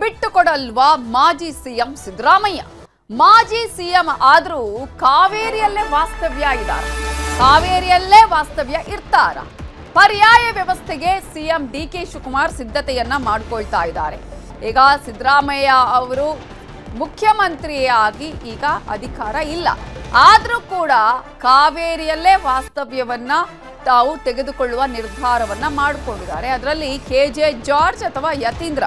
ಬಿಟ್ಟುಕೊಡಲ್ವಾ ಮಾಜಿ ಸಿಎಂ ಸಿದ್ದರಾಮಯ್ಯ? ಮಾಜಿ ಸಿಎಂ ಆದ್ರೂ ಕಾವೇರಿಯಲ್ಲೇ ವಾಸ್ತವ್ಯ ಇದ್ದಾರೆ. ಕಾವೇರಿಯಲ್ಲೇ ವಾಸ್ತವ್ಯ ಇರ್ತಾರ. ಪರ್ಯಾಯ ವ್ಯವಸ್ಥೆಗೆ ಸಿಎಂ ಡಿಕೆ ಶಿವಕುಮಾರ್ ಸಿದ್ಧತೆಯನ್ನ ಮಾಡಿಕೊಳ್ತಾ ಇದ್ದಾರೆ. ಈಗ ಸಿದ್ದರಾಮಯ್ಯ ಅವರು ಮುಖ್ಯಮಂತ್ರಿಯಾಗಿ ಈಗ ಅಧಿಕಾರ ಇಲ್ಲ, ಆದ್ರೂ ಕೂಡ ಕಾವೇರಿಯಲ್ಲೇ ವಾಸ್ತವ್ಯವನ್ನ ತಾವು ತೆಗೆದುಕೊಳ್ಳುವ ನಿರ್ಧಾರವನ್ನ ಮಾಡಿಕೊಂಡಿದ್ದಾರೆ. ಅದರಲ್ಲಿ ಕೆಜೆ ಜಾರ್ಜ್ ಅಥವಾ ಯತೀಂದ್ರ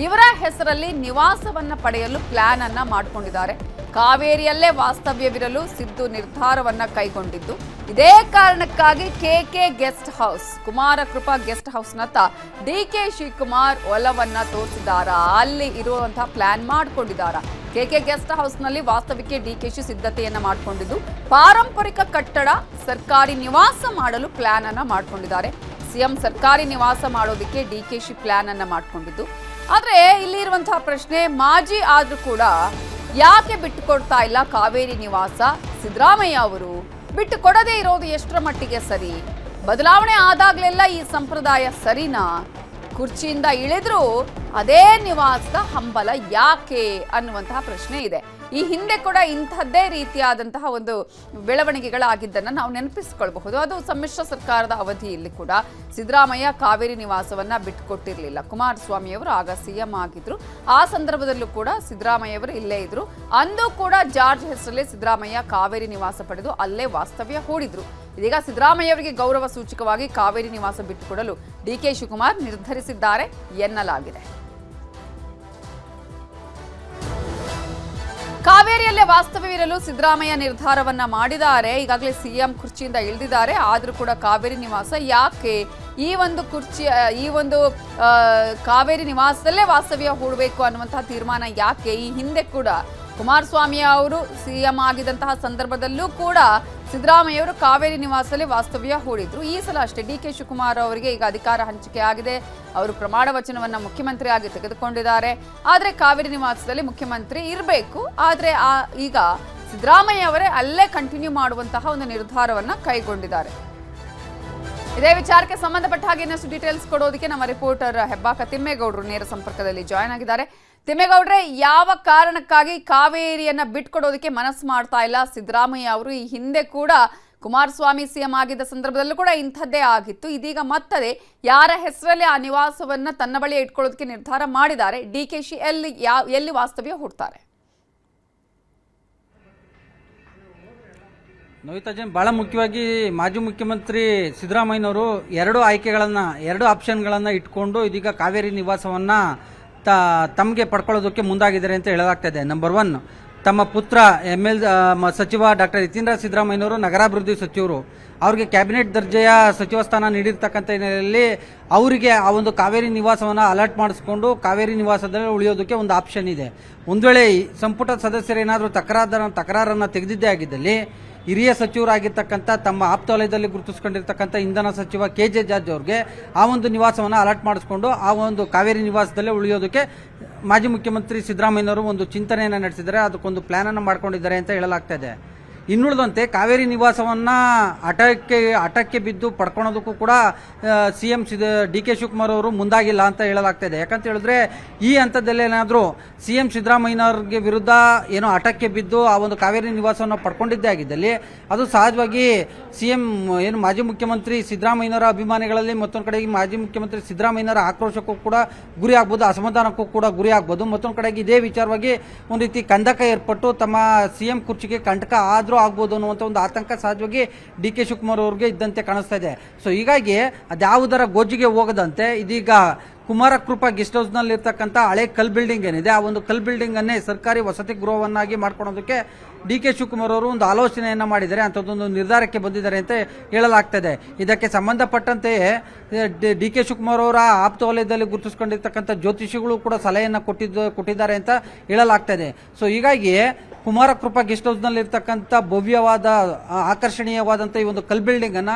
ಇವರ ಹೆಸರಲ್ಲಿ ನಿವಾಸವನ್ನ ಪಡೆಯಲು ಪ್ಲಾನ್ ಅನ್ನ ಮಾಡಿಕೊಂಡಿದ್ದಾರೆ. ಕಾವೇರಿಯಲ್ಲೇ ವಾಸ್ತವ್ಯವಿರಲು ಸಿದ್ದು ನಿರ್ಧಾರವನ್ನ ಕೈಗೊಂಡಿದ್ದು, ಇದೇ ಕಾರಣಕ್ಕಾಗಿ K K guest house, Kumara Krupa guest ಹೌಸ್ನತ್ತ DK Shivakumar ಒಲವನ್ನ ತೋರಿಸಿದಾರ, ಅಲ್ಲಿ ಇರುವಂತಹ ಪ್ಲಾನ್ ಮಾಡಿಕೊಂಡಿದ್ದಾರೆ. ಕೆಕೆ ಗೆಸ್ಟ್ ಹೌಸ್ನಲ್ಲಿ ವಾಸ್ತವ್ಯಕ್ಕೆ ಡಿಕೆಶಿ ಸಿದ್ಧತೆಯನ್ನ ಮಾಡಿಕೊಂಡಿದ್ದು, ಪಾರಂಪರಿಕ ಕಟ್ಟಡ ಸರ್ಕಾರಿ ನಿವಾಸ ಮಾಡಲು ಪ್ಲಾನ್ ಅನ್ನ ಮಾಡಿಕೊಂಡಿದ್ದಾರೆ. ಸಿಎಂ ಸರ್ಕಾರಿ ನಿವಾಸ ಮಾಡೋದಕ್ಕೆ ಡಿಕೆಶಿ ಪ್ಲಾನ್ ಅನ್ನ ಮಾಡಿಕೊಂಡಿದ್ದು, ಆದ್ರೆ ಇಲ್ಲಿ ಇರುವಂತಹ ಪ್ರಶ್ನೆ, ಮಾಜಿ ಆದ್ರೂ ಕೂಡ ಯಾಕೆ ಬಿಟ್ಟುಕೊಡ್ತಾ ಇಲ್ಲ ಕಾವೇರಿ ನಿವಾಸ? ಸಿದ್ದರಾಮಯ್ಯ ಅವರು ಬಿಟ್ಟು ಕೊಡದೇ ಇರೋದು ಎಷ್ಟರ ಮಟ್ಟಿಗೆ ಸರಿ? ಬದಲಾವಣೆ ಆದಾಗ್ಲೆಲ್ಲ ಈ ಸಂಪ್ರದಾಯ ಸರಿನಾ? ಕುರ್ಚಿಯಿಂದ ಇಳಿದ್ರೂ ಅದೇ ನಿವಾಸದ ಹಂಬಲ ಯಾಕೆ ಅನ್ನುವಂತಹ ಪ್ರಶ್ನೆ ಇದೆ. ಈ ಹಿಂದೆ ಕೂಡ ಇಂಥದ್ದೇ ರೀತಿಯಾದಂತಹ ಒಂದು ಬೆಳವಣಿಗೆಗಳಾಗಿದ್ದನ್ನು ನಾವು ನೆನಪಿಸಿಕೊಳ್ಬಹುದು. ಅದು ಸಮ್ಮಿಶ್ರ ಸರ್ಕಾರದ ಅವಧಿಯಲ್ಲಿ ಕೂಡ ಸಿದ್ದರಾಮಯ್ಯ ಕಾವೇರಿ ನಿವಾಸವನ್ನ ಬಿಟ್ಟುಕೊಟ್ಟಿರಲಿಲ್ಲ. ಕುಮಾರಸ್ವಾಮಿ ಅವರು ಆಗ ಸಿಎಂ ಆಗಿದ್ರು. ಆ ಸಂದರ್ಭದಲ್ಲೂ ಕೂಡ ಸಿದ್ದರಾಮಯ್ಯ ಅವರು ಇಲ್ಲೇ ಇದ್ರು. ಅಂದು ಕೂಡ ಜಾರ್ಜ್ ಹೆಸರಲ್ಲೇ ಸಿದ್ದರಾಮಯ್ಯ ಕಾವೇರಿ ನಿವಾಸ ಪಡೆದು ಅಲ್ಲೇ ವಾಸ್ತವ್ಯ ಹೂಡಿದ್ರು. ಇದೀಗ ಸಿದ್ದರಾಮಯ್ಯ ಅವರಿಗೆ ಗೌರವ ಸೂಚಕವಾಗಿ ಕಾವೇರಿ ನಿವಾಸ ಬಿಟ್ಟುಕೊಡಲು ಡಿಕೆ ಶಿವಕುಮಾರ್ ನಿರ್ಧರಿಸಿದ್ದಾರೆ ಎನ್ನಲಾಗಿದೆ. ಕಾವೇರಿಯಲ್ಲೇ ವಾಸ್ತವ್ಯವಿರಲು ಸಿದ್ದರಾಮಯ್ಯ ನಿರ್ಧಾರವನ್ನ ಮಾಡಿದ್ದಾರೆ. ಈಗಾಗಲೇ ಸಿಎಂ ಕುರ್ಚಿಯಿಂದ ಇಳಿದಿದ್ದಾರೆ, ಆದ್ರೂ ಕೂಡ ಕಾವೇರಿ ನಿವಾಸ ಯಾಕೆ? ಈ ಒಂದು ಕಾವೇರಿ ನಿವಾಸದಲ್ಲೇ ವಾಸ್ತವ್ಯ ಹೂಡಬೇಕು ಅನ್ನುವಂತಹ ತೀರ್ಮಾನ ಯಾಕೆ? ಈ ಹಿಂದೆ ಕೂಡ ಕುಮಾರಸ್ವಾಮಿ ಅವರು ಸಿಎಂ ಆಗಿದ್ದಂತಹ ಸಂದರ್ಭದಲ್ಲೂ ಕೂಡ ಸಿದ್ದರಾಮಯ್ಯ ಅವರು ಕಾವೇರಿ ನಿವಾಸದಲ್ಲಿ ವಾಸ್ತವ್ಯ ಹೂಡಿದ್ರು. ಈ ಸಲ ಅಷ್ಟೇ ಡಿಕೆ ಶಿವಕುಮಾರ್ ಅವರಿಗೆ ಈಗ ಅಧಿಕಾರ ಹಂಚಿಕೆ ಆಗಿದೆ. ಅವರು ಪ್ರಮಾಣ ವಚನವನ್ನ ಮುಖ್ಯಮಂತ್ರಿಯಾಗಿ ತೆಗೆದುಕೊಂಡಿದ್ದಾರೆ. ಆದರೆ ಕಾವೇರಿ ನಿವಾಸದಲ್ಲಿ ಮುಖ್ಯಮಂತ್ರಿ ಇರಬೇಕು. ಆದರೆ ಈಗ ಸಿದ್ದರಾಮಯ್ಯ ಅವರೇ ಅಲ್ಲೇ ಕಂಟಿನ್ಯೂ ಮಾಡುವಂತಹ ಒಂದು ನಿರ್ಧಾರವನ್ನ ಕೈಗೊಂಡಿದ್ದಾರೆ. ಇದೇ ವಿಚಾರಕ್ಕೆ ಸಂಬಂಧಪಟ್ಟ ಹಾಗೆ ಇನ್ನಷ್ಟು ಡೀಟೇಲ್ಸ್ ಕೊಡೋದಕ್ಕೆ ನಮ್ಮ ರಿಪೋರ್ಟರ್ ಹೆಬ್ಬಾಕ ತಿಮ್ಮೇಗೌಡರು ನೇರ ಸಂಪರ್ಕದಲ್ಲಿ ಜಾಯ್ನ್ ಆಗಿದ್ದಾರೆ. ತಿಮ್ಮೇಗೌಡ್ರೆ, ಯಾವ ಕಾರಣಕ್ಕಾಗಿ ಕಾವೇರಿಯನ್ನ ಬಿಟ್ಕೊಡೋದಕ್ಕೆ ಮನಸ್ಸು ಮಾಡ್ತಾ ಇಲ್ಲ ಸಿದ್ದರಾಮಯ್ಯ ಅವರು? ಈ ಹಿಂದೆ ಕೂಡ ಕುಮಾರಸ್ವಾಮಿ ಸಿಎಂ ಆಗಿದ್ದ ಸಂದರ್ಭದಲ್ಲೂ ಕೂಡ ಇಂಥದ್ದೇ ಆಗಿತ್ತು. ಇದೀಗ ಮತ್ತದೆ ಯಾರ ಹೆಸರಲ್ಲಿ ಆ ನಿವಾಸವನ್ನ ತನ್ನ ಬಳಿ ಇಟ್ಕೊಳ್ಳೋದಕ್ಕೆ ನಿರ್ಧಾರ ಮಾಡಿದ್ದಾರೆ? ಡಿಕೆಶಿ ಎಲ್ಲಿ ವಾಸ್ತವ್ಯ ಹೂಡ್ತಾರೆ? ನವಿತಾಜನ್, ಬಹಳ ಮುಖ್ಯವಾಗಿ ಮಾಜಿ ಮುಖ್ಯಮಂತ್ರಿ ಸಿದ್ದರಾಮಯ್ಯನವರು ಎರಡು ಆಪ್ಷನ್ಗಳನ್ನು ಇಟ್ಕೊಂಡು ಇದೀಗ ಕಾವೇರಿ ನಿವಾಸವನ್ನ ತಮಗೆ ಪಡ್ಕೊಳ್ಳೋದಕ್ಕೆ ಮುಂದಾಗಿದ್ದಾರೆ ಅಂತ ಹೇಳಲಾಗ್ತದೆ. ನಂಬರ್ 1, ತಮ್ಮ ಪುತ್ರ ಸಚಿವ ಡಾಕ್ಟರ್ ಯತೀಂದ್ರ ಸಿದ್ದರಾಮಯ್ಯನವರು ನಗರಾಭಿವೃದ್ಧಿ ಸಚಿವರು, ಅವ್ರಿಗೆ ಕ್ಯಾಬಿನೆಟ್ ದರ್ಜೆಯ ಸಚಿವ ಸ್ಥಾನ ನೀಡಿರ್ತಕ್ಕಂಥ ಹಿನ್ನೆಲೆಯಲ್ಲಿ ಅವರಿಗೆ ಆ ಒಂದು ಕಾವೇರಿ ನಿವಾಸವನ್ನು ಅಲರ್ಟ್ ಮಾಡಿಸ್ಕೊಂಡು ಕಾವೇರಿ ನಿವಾಸದಲ್ಲಿ ಉಳಿಯೋದಕ್ಕೆ ಒಂದು ಆಪ್ಷನ್ ಇದೆ. ಒಂದು ವೇಳೆ ಸಂಪುಟ ಸದಸ್ಯರೇನಾದರೂ ತಕರಾರನ್ನು ತೆಗೆದಿದ್ದೇ ಆಗಿದ್ದಲ್ಲಿ ಹಿರಿಯ ಸಚಿವರಾಗಿರ್ತಕ್ಕಂಥ ತಮ್ಮ ಆಪ್ತ ವಲಯದಲ್ಲಿ ಗುರುತಿಸಿಕೊಂಡಿರ್ತಕ್ಕಂಥ ಇಂಧನ ಸಚಿವ ಕೆಜೆ ಜಾರ್ಜ್ ಅವ್ರಿಗೆ ಆ ಒಂದು ನಿವಾಸವನ್ನು ಅಲರ್ಟ್ ಮಾಡಿಸ್ಕೊಂಡು ಆ ಒಂದು ಕಾವೇರಿ ನಿವಾಸದಲ್ಲೇ ಉಳಿಯೋದಕ್ಕೆ ಮಾಜಿ ಮುಖ್ಯಮಂತ್ರಿ ಸಿದ್ದರಾಮಯ್ಯನವರು ಒಂದು ಚಿಂತನೆಯನ್ನು ನಡೆಸಿದ್ದಾರೆ. ಅದಕ್ಕೊಂದು ಪ್ಲಾನ್ ಅನ್ನು ಮಾಡ್ಕೊಂಡಿದ್ದಾರೆ ಅಂತ ಹೇಳಲಾಗ್ತಾ ಇದೆ. ಇನ್ನುಳಿದಂತೆ ಕಾವೇರಿ ನಿವಾಸವನ್ನ ಹಠಕ್ಕೆ ಬಿದ್ದು ಪಡ್ಕೊಳ್ಳೋದಕ್ಕೂ ಕೂಡ ಸಿಎಂ ಡಿಕೆ ಶಿವಕುಮಾರ್ ಅವರು ಮುಂದಾಗಿಲ್ಲ ಅಂತ ಹೇಳಲಾಗ್ತಾ ಇದೆ. ಯಾಕಂತ ಹೇಳಿದ್ರೆ ಈ ಹಂತದಲ್ಲೇನಾದರೂ ಸಿಎಂ ಸಿದ್ದರಾಮಯ್ಯನವ್ರಿಗೆ ವಿರುದ್ಧ ಏನೋ ಹಠಕ್ಕೆ ಬಿದ್ದು ಆ ಒಂದು ಕಾವೇರಿ ನಿವಾಸವನ್ನು ಪಡ್ಕೊಂಡಿದ್ದೇ ಆಗಿದ್ದಲ್ಲಿ ಅದು ಸಹಜವಾಗಿ ಸಿಎಂ ಮಾಜಿ ಮುಖ್ಯಮಂತ್ರಿ ಸಿದ್ದರಾಮಯ್ಯನವರ ಅಭಿಮಾನಿಗಳಲ್ಲಿ ಮತ್ತೊಂದು ಕಡೆಗೆ ಮಾಜಿ ಮುಖ್ಯಮಂತ್ರಿ ಸಿದ್ದರಾಮಯ್ಯನವರ ಆಕ್ರೋಶಕ್ಕೂ ಕೂಡ ಗುರಿ ಆಗ್ಬೋದು, ಅಸಮಾಧಾನಕ್ಕೂ ಕೂಡ ಗುರಿ ಆಗ್ಬೋದು. ಮತ್ತೊಂದು ಕಡೆಗೆ ಇದೇ ವಿಚಾರವಾಗಿ ಒಂದು ರೀತಿ ಕಂದಕ ಏರ್ಪಟ್ಟು ತಮ್ಮ ಸಿಎಂ ಕುರ್ಚಿಗೆ ಕಂಟಕ ಆದ್ರೂ ಆಗ್ಬೋದು ಅನ್ನುವಂಥ ಒಂದು ಆತಂಕ ಸಹಜವಾಗಿ ಡಿಕೆ ಶಿವಕುಮಾರ್ ಅವರಿಗೆ ಇದ್ದಂತೆ ಕಾಣಿಸ್ತಾ ಇದೆ. ಸೊ ಹೀಗಾಗಿ ಅದ್ಯಾವುದರ ಗೋಜಿಗೆ ಹೋಗದಂತೆ ಇದೀಗ ಕುಮಾರ ಕೃಪಾ ಗೆಸ್ಟ್ ಹೌಸ್ ನಲ್ಲಿ ಇರ್ತಕ್ಕಂಥ ಹಳೆ ಕಲ್ ಬಿಲ್ಡಿಂಗ್ ಏನಿದೆ, ಆ ಒಂದು ಕಲ್ ಬಿಲ್ಡಿಂಗ್ ಅನ್ನೇ ಸರ್ಕಾರಿ ವಸತಿ ಗೃಹವನ್ನಾಗಿ ಮಾಡ್ಕೊಳ್ಳೋದಕ್ಕೆ ಡಿಕೆ ಶಿವಕುಮಾರ್ ಅವರು ಒಂದು ಆಲೋಚನೆಯನ್ನ ಮಾಡಿದ್ದಾರೆ, ಅಂಥದ್ದೊಂದು ನಿರ್ಧಾರಕ್ಕೆ ಬಂದಿದ್ದಾರೆ ಅಂತ ಹೇಳಲಾಗ್ತದೆ. ಇದಕ್ಕೆ ಸಂಬಂಧಪಟ್ಟಂತೆಯೇ ಡಿಕೆ ಶಿವಕುಮಾರ್ ಅವರ ಆಪ್ತ ವಲಯದಲ್ಲಿ ಗುರುತಿಸಿಕೊಂಡಿರ್ತಕ್ಕಂಥ ಜ್ಯೋತಿಷಿಗಳು ಕೂಡ ಸಲಹೆಯನ್ನು ಕೊಟ್ಟಿದ್ದಾರೆ ಅಂತ ಹೇಳಲಾಗ್ತದೆ. ಸೊ ಹೀಗಾಗಿ ಕುಮಾರ ಕೃಪಾ ಗೆಸ್ಟ್ ಹೌಸ್ ನಲ್ಲಿ ಇರ್ತಕ್ಕಂಥ ಭವ್ಯವಾದ ಆಕರ್ಷಣೀಯವಾದಂಥ ಈ ಒಂದು ಕಲ್ ಬಿಲ್ಡಿಂಗ್ ಅನ್ನ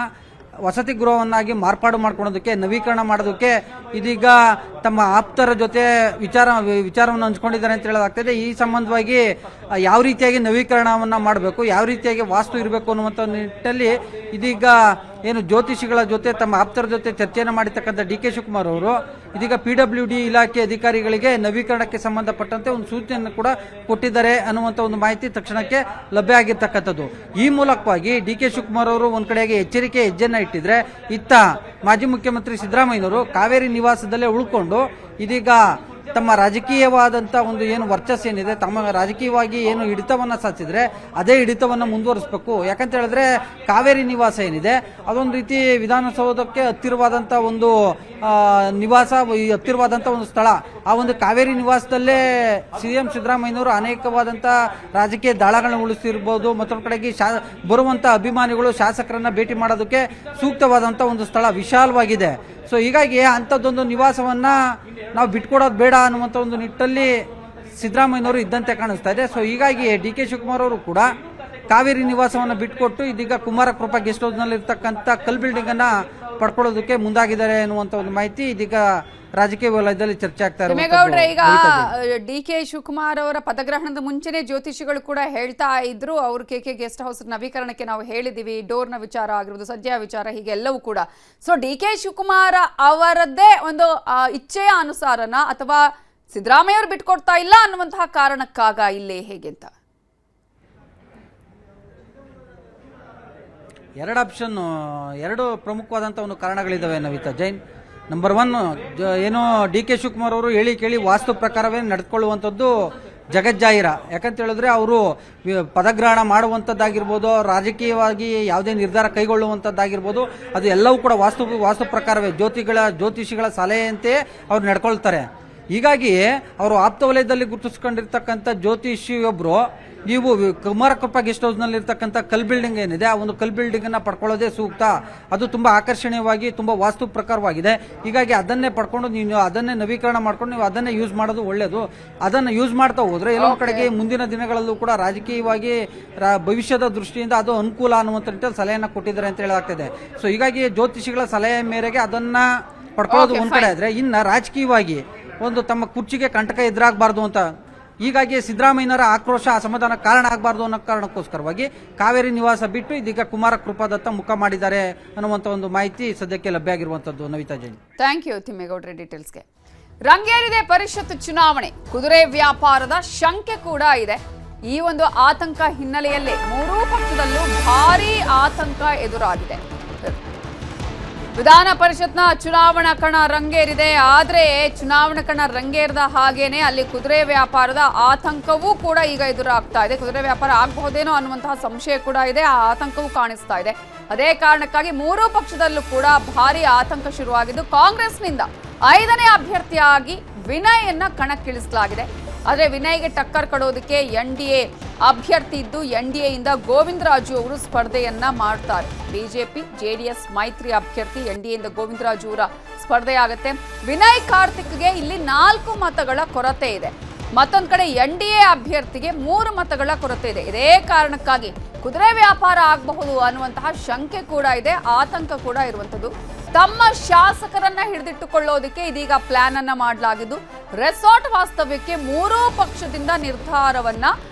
ವಸತಿ ಗೃಹವನ್ನಾಗಿ ಮಾರ್ಪಾಡು ಮಾಡ್ಕೊಳ್ಳೋದಕ್ಕೆ, ನವೀಕರಣ ಮಾಡೋದಕ್ಕೆ ಇದೀಗ ತಮ್ಮ ಆಪ್ತರ ಜೊತೆ ವಿಚಾರವನ್ನು ಹಂಚ್ಕೊಂಡಿದ್ದಾರೆ ಅಂತ ಹೇಳಲಾಗ್ತದೆ. ಈ ಸಂಬಂಧವಾಗಿ ಯಾವ ರೀತಿಯಾಗಿ ನವೀಕರಣವನ್ನ ಮಾಡಬೇಕು, ಯಾವ ರೀತಿಯಾಗಿ ವಾಸ್ತು ಇರಬೇಕು ಅನ್ನುವಂಥ ನಿಟ್ಟಲ್ಲಿ ಇದೀಗ ಏನು ಜ್ಯೋತಿಷಿಗಳ ಜೊತೆ ತಮ್ಮ ಆಪ್ತರ ಜೊತೆ ಚರ್ಚೆಯನ್ನು ಮಾಡಿರ್ತಕ್ಕಂಥ ಡಿ ಕೆ ಶಿವಕುಮಾರ್ ಅವರು ಇದೀಗ PWD ಇಲಾಖೆ ಅಧಿಕಾರಿಗಳಿಗೆ ನವೀಕರಣಕ್ಕೆ ಸಂಬಂಧಪಟ್ಟಂತೆ ಒಂದು ಸೂಚನೆಯನ್ನು ಕೂಡ ಕೊಟ್ಟಿದ್ದಾರೆ ಅನ್ನುವಂಥ ಒಂದು ಮಾಹಿತಿ ತಕ್ಷಣಕ್ಕೆ ಲಭ್ಯ ಆಗಿರ್ತಕ್ಕಂಥದ್ದು. ಈ ಮೂಲಕವಾಗಿ ಡಿ ಕೆ ಶಿವಕುಮಾರ್ ಅವರು ಒಂದ್ ಕಡೆಗೆ ಎಚ್ಚರಿಕೆ ಹೆಜ್ಜೆಯನ್ನ ಇಟ್ಟಿದ್ರೆ, ಇತ್ತ ಮಾಜಿ ಮುಖ್ಯಮಂತ್ರಿ ಸಿದ್ದರಾಮಯ್ಯನವರು ಕಾವೇರಿ ನಿವಾಸದಲ್ಲೇ ಉಳ್ಕೊಂಡು ಇದೀಗ ತಮ್ಮ ರಾಜಕೀಯವಾದಂಥ ಒಂದು ಏನು ವರ್ಚಸ್ ಏನಿದೆ, ತಮ್ಮ ರಾಜಕೀಯವಾಗಿ ಏನು ಹಿಡಿತವನ್ನು ಸಾಧಿಸಿದ್ರೆ ಅದೇ ಹಿಡಿತವನ್ನು ಮುಂದುವರಿಸಬೇಕು. ಯಾಕಂತ ಹೇಳಿದ್ರೆ ಕಾವೇರಿ ನಿವಾಸ ಏನಿದೆ ಅದೊಂದು ರೀತಿ ವಿಧಾನಸೌಧಕ್ಕೆ ಹತ್ತಿರವಾದಂಥ ಒಂದು ನಿವಾಸ, ಹತ್ತಿರವಾದಂಥ ಒಂದು ಸ್ಥಳ. ಆ ಒಂದು ಕಾವೇರಿ ನಿವಾಸದಲ್ಲೇ CM ಸಿದ್ದರಾಮಯ್ಯನವರು ಅನೇಕವಾದಂಥ ರಾಜಕೀಯ ದಾಳಗಳನ್ನ ಉಳಿಸಿರ್ಬೋದು. ಮತ್ತೊಂದು ಕಡೆಗೆ ಬರುವಂಥ ಅಭಿಮಾನಿಗಳು ಶಾಸಕರನ್ನ ಭೇಟಿ ಮಾಡೋದಕ್ಕೆ ಸೂಕ್ತವಾದಂಥ ಒಂದು ಸ್ಥಳ, ವಿಶಾಲವಾಗಿದೆ. ಸೊ ಹೀಗಾಗಿ ಅಂಥದ್ದೊಂದು ನಿವಾಸವನ್ನ ನಾವು ಬಿಟ್ಕೊಡೋದು ಬೇಡ ಅನ್ನುವಂಥ ಒಂದು ನಿಟ್ಟಲ್ಲಿ ಸಿದ್ದರಾಮಯ್ಯನವರು ಇದ್ದಂತೆ ಕಾಣಿಸ್ತಾ ಇದೆ. ಸೊ ಹೀಗಾಗಿ ಡಿ ಕೆ ಶಿವಕುಮಾರ್ ಅವರು ಕೂಡ ಕಾವೇರಿ ನಿವಾಸವನ್ನು ಬಿಟ್ಕೊಟ್ಟು ಇದೀಗ ಕುಮಾರಕೃಪಾ ಗೆಸ್ಟ್ ಹೌಸ್ನಲ್ಲಿ ಇರ್ತಕ್ಕಂಥ ಕಲ್ ಬಿಲ್ಡಿಂಗ್ ಅನ್ನ ಪಡ್ಕೊಳ್ಳೋದಕ್ಕೆ ಮುಂದಾಗಿದ್ದಾರೆ ಅನ್ನುವಂಥ ಒಂದು ಮಾಹಿತಿ ಇದೀಗ ರಾಜಕೀಯ ವಲಯದಲ್ಲಿ ಚರ್ಚೆ ಆಗ್ತಾ ಇದೆ. ಈಗ ಡಿ ಕೆ ಶಿವಕುಮಾರ್ ಅವರ ಪದಗ್ರಹಣದ ಮುಂಚೆನೆ ಜ್ಯೋತಿಷಿಗಳು ಕೂಡ ಹೇಳ್ತಾ ಇದ್ರು, ಅವ್ರ KK ಗೆಸ್ಟ್ ಹೌಸ್ ನವೀಕರಣಕ್ಕೆ ನಾವು ಹೇಳಿದೀವಿ, ಡೋರ್ನ ವಿಚಾರ ಆಗಿರೋದು, ಸಜ್ಜೆಯ ವಿಚಾರ, ಹೀಗೆಲ್ಲವೂ ಕೂಡ. ಸೊ ಡಿ ಕೆ ಶಿವಕುಮಾರ್ ಅವರದ್ದೇ ಒಂದು ಇಚ್ಛೆಯ ಅನುಸಾರನ ಅಥವಾ ಸಿದ್ದರಾಮಯ್ಯ ಅವರು ಬಿಟ್ಕೊಡ್ತಾ ಇಲ್ಲ ಅನ್ನುವಂತಹ ಕಾರಣಕ್ಕಾಗ ಇಲ್ಲೇ ಹೇಗೆ ಅಂತ? ಎರಡು ಪ್ರಮುಖವಾದಂಥ ಒಂದು ಕಾರಣಗಳಿದ್ದಾವೆ ನವಿತಾ ಜೈನ್. ನಂಬರ್ 1, ಏನು ಡಿ ಕೆ ಶಿವಕುಮಾರ್ ಅವರು ಹೇಳಿ ಕೇಳಿ ವಾಸ್ತು ಪ್ರಕಾರವೇ ನಡೆದುಕೊಳ್ಳುವಂಥದ್ದು ಜಗಜ್ಜಾಹಿರ. ಯಾಕಂತ ಹೇಳಿದ್ರೆ ಅವರು ಪದಗ್ರಹಣ ಮಾಡುವಂಥದ್ದಾಗಿರ್ಬೋದು, ರಾಜಕೀಯವಾಗಿ ಯಾವುದೇ ನಿರ್ಧಾರ ಕೈಗೊಳ್ಳುವಂಥದ್ದಾಗಿರ್ಬೋದು, ಅದು ಎಲ್ಲವೂ ಕೂಡ ವಾಸ್ತು ಪ್ರಕಾರವೇ ಜ್ಯೋತಿಷಿಗಳ ಸಲಹೆಯಂತೆ ಅವ್ರು ನಡ್ಕೊಳ್ತಾರೆ. ಹೀಗಾಗಿ ಅವರು ಆಪ್ತ ವಲಯದಲ್ಲಿ ಗುರುತಿಸ್ಕೊಂಡಿರ್ತಕ್ಕಂಥ ಜ್ಯೋತಿಷಿಯೊಬ್ಬರು ನೀವು ಕುಮಾರಕೃಪಾ ಗೆಸ್ಟ್ ಹೌಸ್ನಲ್ಲಿ ಇರ್ತಕ್ಕಂಥ ಕಲ್ ಬಿಲ್ಡಿಂಗ್ ಏನಿದೆ, ಆ ಒಂದು ಕಲ್ ಬಿಲ್ಡಿಂಗ್ ಅನ್ನ ಪಡ್ಕೊಳ್ಳೋದೇ ಸೂಕ್ತ. ಅದು ತುಂಬಾ ಆಕರ್ಷಣೀಯವಾಗಿ ತುಂಬಾ ವಾಸ್ತು ಪ್ರಕಾರವಾಗಿದೆ. ಹೀಗಾಗಿ ಅದನ್ನೇ ಪಡ್ಕೊಂಡು ನೀವು ಅದನ್ನೇ ನವೀಕರಣ ಮಾಡ್ಕೊಂಡು ನೀವು ಅದನ್ನೇ ಯೂಸ್ ಮಾಡೋದು ಒಳ್ಳೇದು. ಅದನ್ನು ಯೂಸ್ ಮಾಡ್ತಾ ಹೋದ್ರೆ ಎಲ್ಲೋ ಕಡೆಗೆ ಮುಂದಿನ ದಿನಗಳಲ್ಲೂ ಕೂಡ ರಾಜಕೀಯವಾಗಿ ಭವಿಷ್ಯದ ದೃಷ್ಟಿಯಿಂದ ಅದು ಅನುಕೂಲ ಅನ್ನುವಂಥ ನಿಟ್ಟಿನಲ್ಲಿ ಸಲಹೆಯನ್ನ ಕೊಟ್ಟಿದ್ದಾರೆ ಅಂತ ಹೇಳಲಾಗ್ತದೆ. ಸೊ ಹೀಗಾಗಿ ಜ್ಯೋತಿಷಿಗಳ ಸಲಹೆ ಮೇರೆಗೆ ಅದನ್ನ ಪಡ್ಕೊಳ್ಳೋದು ಒಂದ್ ಕಡೆ ಆದ್ರೆ, ಇನ್ನ ರಾಜಕೀಯವಾಗಿ ಒಂದು ತಮ್ಮ ಕುರ್ಚಿಗೆ ಕಂಟಕ ಎದುರಾಗಬಾರ್ದು ಅಂತ, ಹೀಗಾಗಿ ಸಿದ್ದರಾಮಯ್ಯನವರ ಆಕ್ರೋಶ ಅಸಮಾಧಾನ ಕಾರಣ ಆಗಬಾರ್ದು ಅನ್ನೋ ಕಾರಣಕ್ಕೋಸ್ಕರವಾಗಿ ಕಾವೇರಿ ನಿವಾಸ ಬಿಟ್ಟು ಇದೀಗ ಕುಮಾರಕೃಪಾದತ್ತ ಮುಖ ಮಾಡಿದ್ದಾರೆ ಅನ್ನುವಂಥ ಒಂದು ಮಾಹಿತಿ ಸದ್ಯಕ್ಕೆ ಲಭ್ಯ ಆಗಿರುವಂತದ್ದು. ನವಿತಾ ಜೈನ್, ಥ್ಯಾಂಕ್ ಯು ತಿಮ್ಮೇಗೌಡ್ರೆ ಡೀಟೇಲ್ಸ್ಗೆ. ರಂಗೇರಿದೆ ಪರಿಷತ್ ಚುನಾವಣೆ, ಕುದುರೆ ವ್ಯಾಪಾರದ ಶಂಕೆ ಕೂಡ ಇದೆ. ಈ ಒಂದು ಆತಂಕ ಹಿನ್ನೆಲೆಯಲ್ಲಿ ಮೂರೂ ಪಕ್ಷದಲ್ಲೂ ಭಾರೀ ಆತಂಕ ಎದುರಾಗಿದೆ. ವಿಧಾನ ಪರಿಷತ್ನ ಚುನಾವಣಾ ಕಣ ರಂಗೇರಿದೆ. ಆದ್ರೆ ಚುನಾವಣಾ ಕಣ ರಂಗೇರಿದ ಹಾಗೇನೆ ಅಲ್ಲಿ ಕುದುರೆ ವ್ಯಾಪಾರದ ಆತಂಕವೂ ಕೂಡ ಈಗ ಎದುರಾಗ್ತಾ ಇದೆ. ಕುದುರೆ ವ್ಯಾಪಾರ ಆಗಬಹುದೇನೋ ಅನ್ನುವಂತಹ ಸಂಶಯ ಕೂಡ ಇದೆ, ಆ ಆತಂಕವೂ ಕಾಣಿಸ್ತಾ ಇದೆ. ಅದೇ ಕಾರಣಕ್ಕಾಗಿ ಮೂರೂ ಪಕ್ಷದಲ್ಲೂ ಕೂಡ ಭಾರಿ ಆತಂಕ ಶುರುವಾಗಿದ್ದು, ಕಾಂಗ್ರೆಸ್ನಿಂದ 5ನೇ ಅಭ್ಯರ್ಥಿಯಾಗಿ ವಿನಯನ್ನ ಕಣಕ್ಕಿಳಿಸಲಾಗಿದೆ. ಆದರೆ ವಿನಯ್ಗೆ ಟಕ್ಕರ್ ಕೊಡೋದಕ್ಕೆ NDA ಅಭ್ಯರ್ಥಿ ಇದ್ದು NDA ಇಂದ ಗೋವಿಂದರಾಜು ಅವರು ಸ್ಪರ್ಧೆಯನ್ನ ಮಾಡ್ತಾರೆ. ಬಿಜೆಪಿ JDS ಮೈತ್ರಿ ಅಭ್ಯರ್ಥಿ NDA ಇಂದ ಗೋವಿಂದರಾಜು ಅವರ ಸ್ಪರ್ಧೆ ಆಗುತ್ತೆ. ವಿನಯ್ ಕಾರ್ತಿಕ್ಗೆ ಇಲ್ಲಿ 4 ಮತಗಳ ಕೊರತೆ ಇದೆ. ಮತ್ತೊಂದು ಕಡೆ NDA ಅಭ್ಯರ್ಥಿಗೆ 3 ಮತಗಳ ಕೊರತೆ ಇದೆ. ಇದೇ ಕಾರಣಕ್ಕಾಗಿ ಕುದುರೆ ವ್ಯಾಪಾರ ಆಗಬಹುದು ಅನ್ನುವಂತಹ ಶಂಕೆ ಕೂಡ ಇದೆ, ಆತಂಕ ಕೂಡ ಇರುವಂತದ್ದು. ತಮ್ಮ ಶಾಸಕರನ್ನ ಹಿಡಿದಿಟ್ಟುಕೊಳ್ಳೋದಕ್ಕೆ ಇದೀಗ ಪ್ಲಾನ್ ಅನ್ನ ಮಾಡಲಾಗಿದ್ದು, ರೆಸಾರ್ಟ್ ವಾಸ್ತವ್ಯಕ್ಕೆ ಮೂರೂ ಪಕ್ಷದಿಂದ ನಿರ್ಧಾರವನ್ನ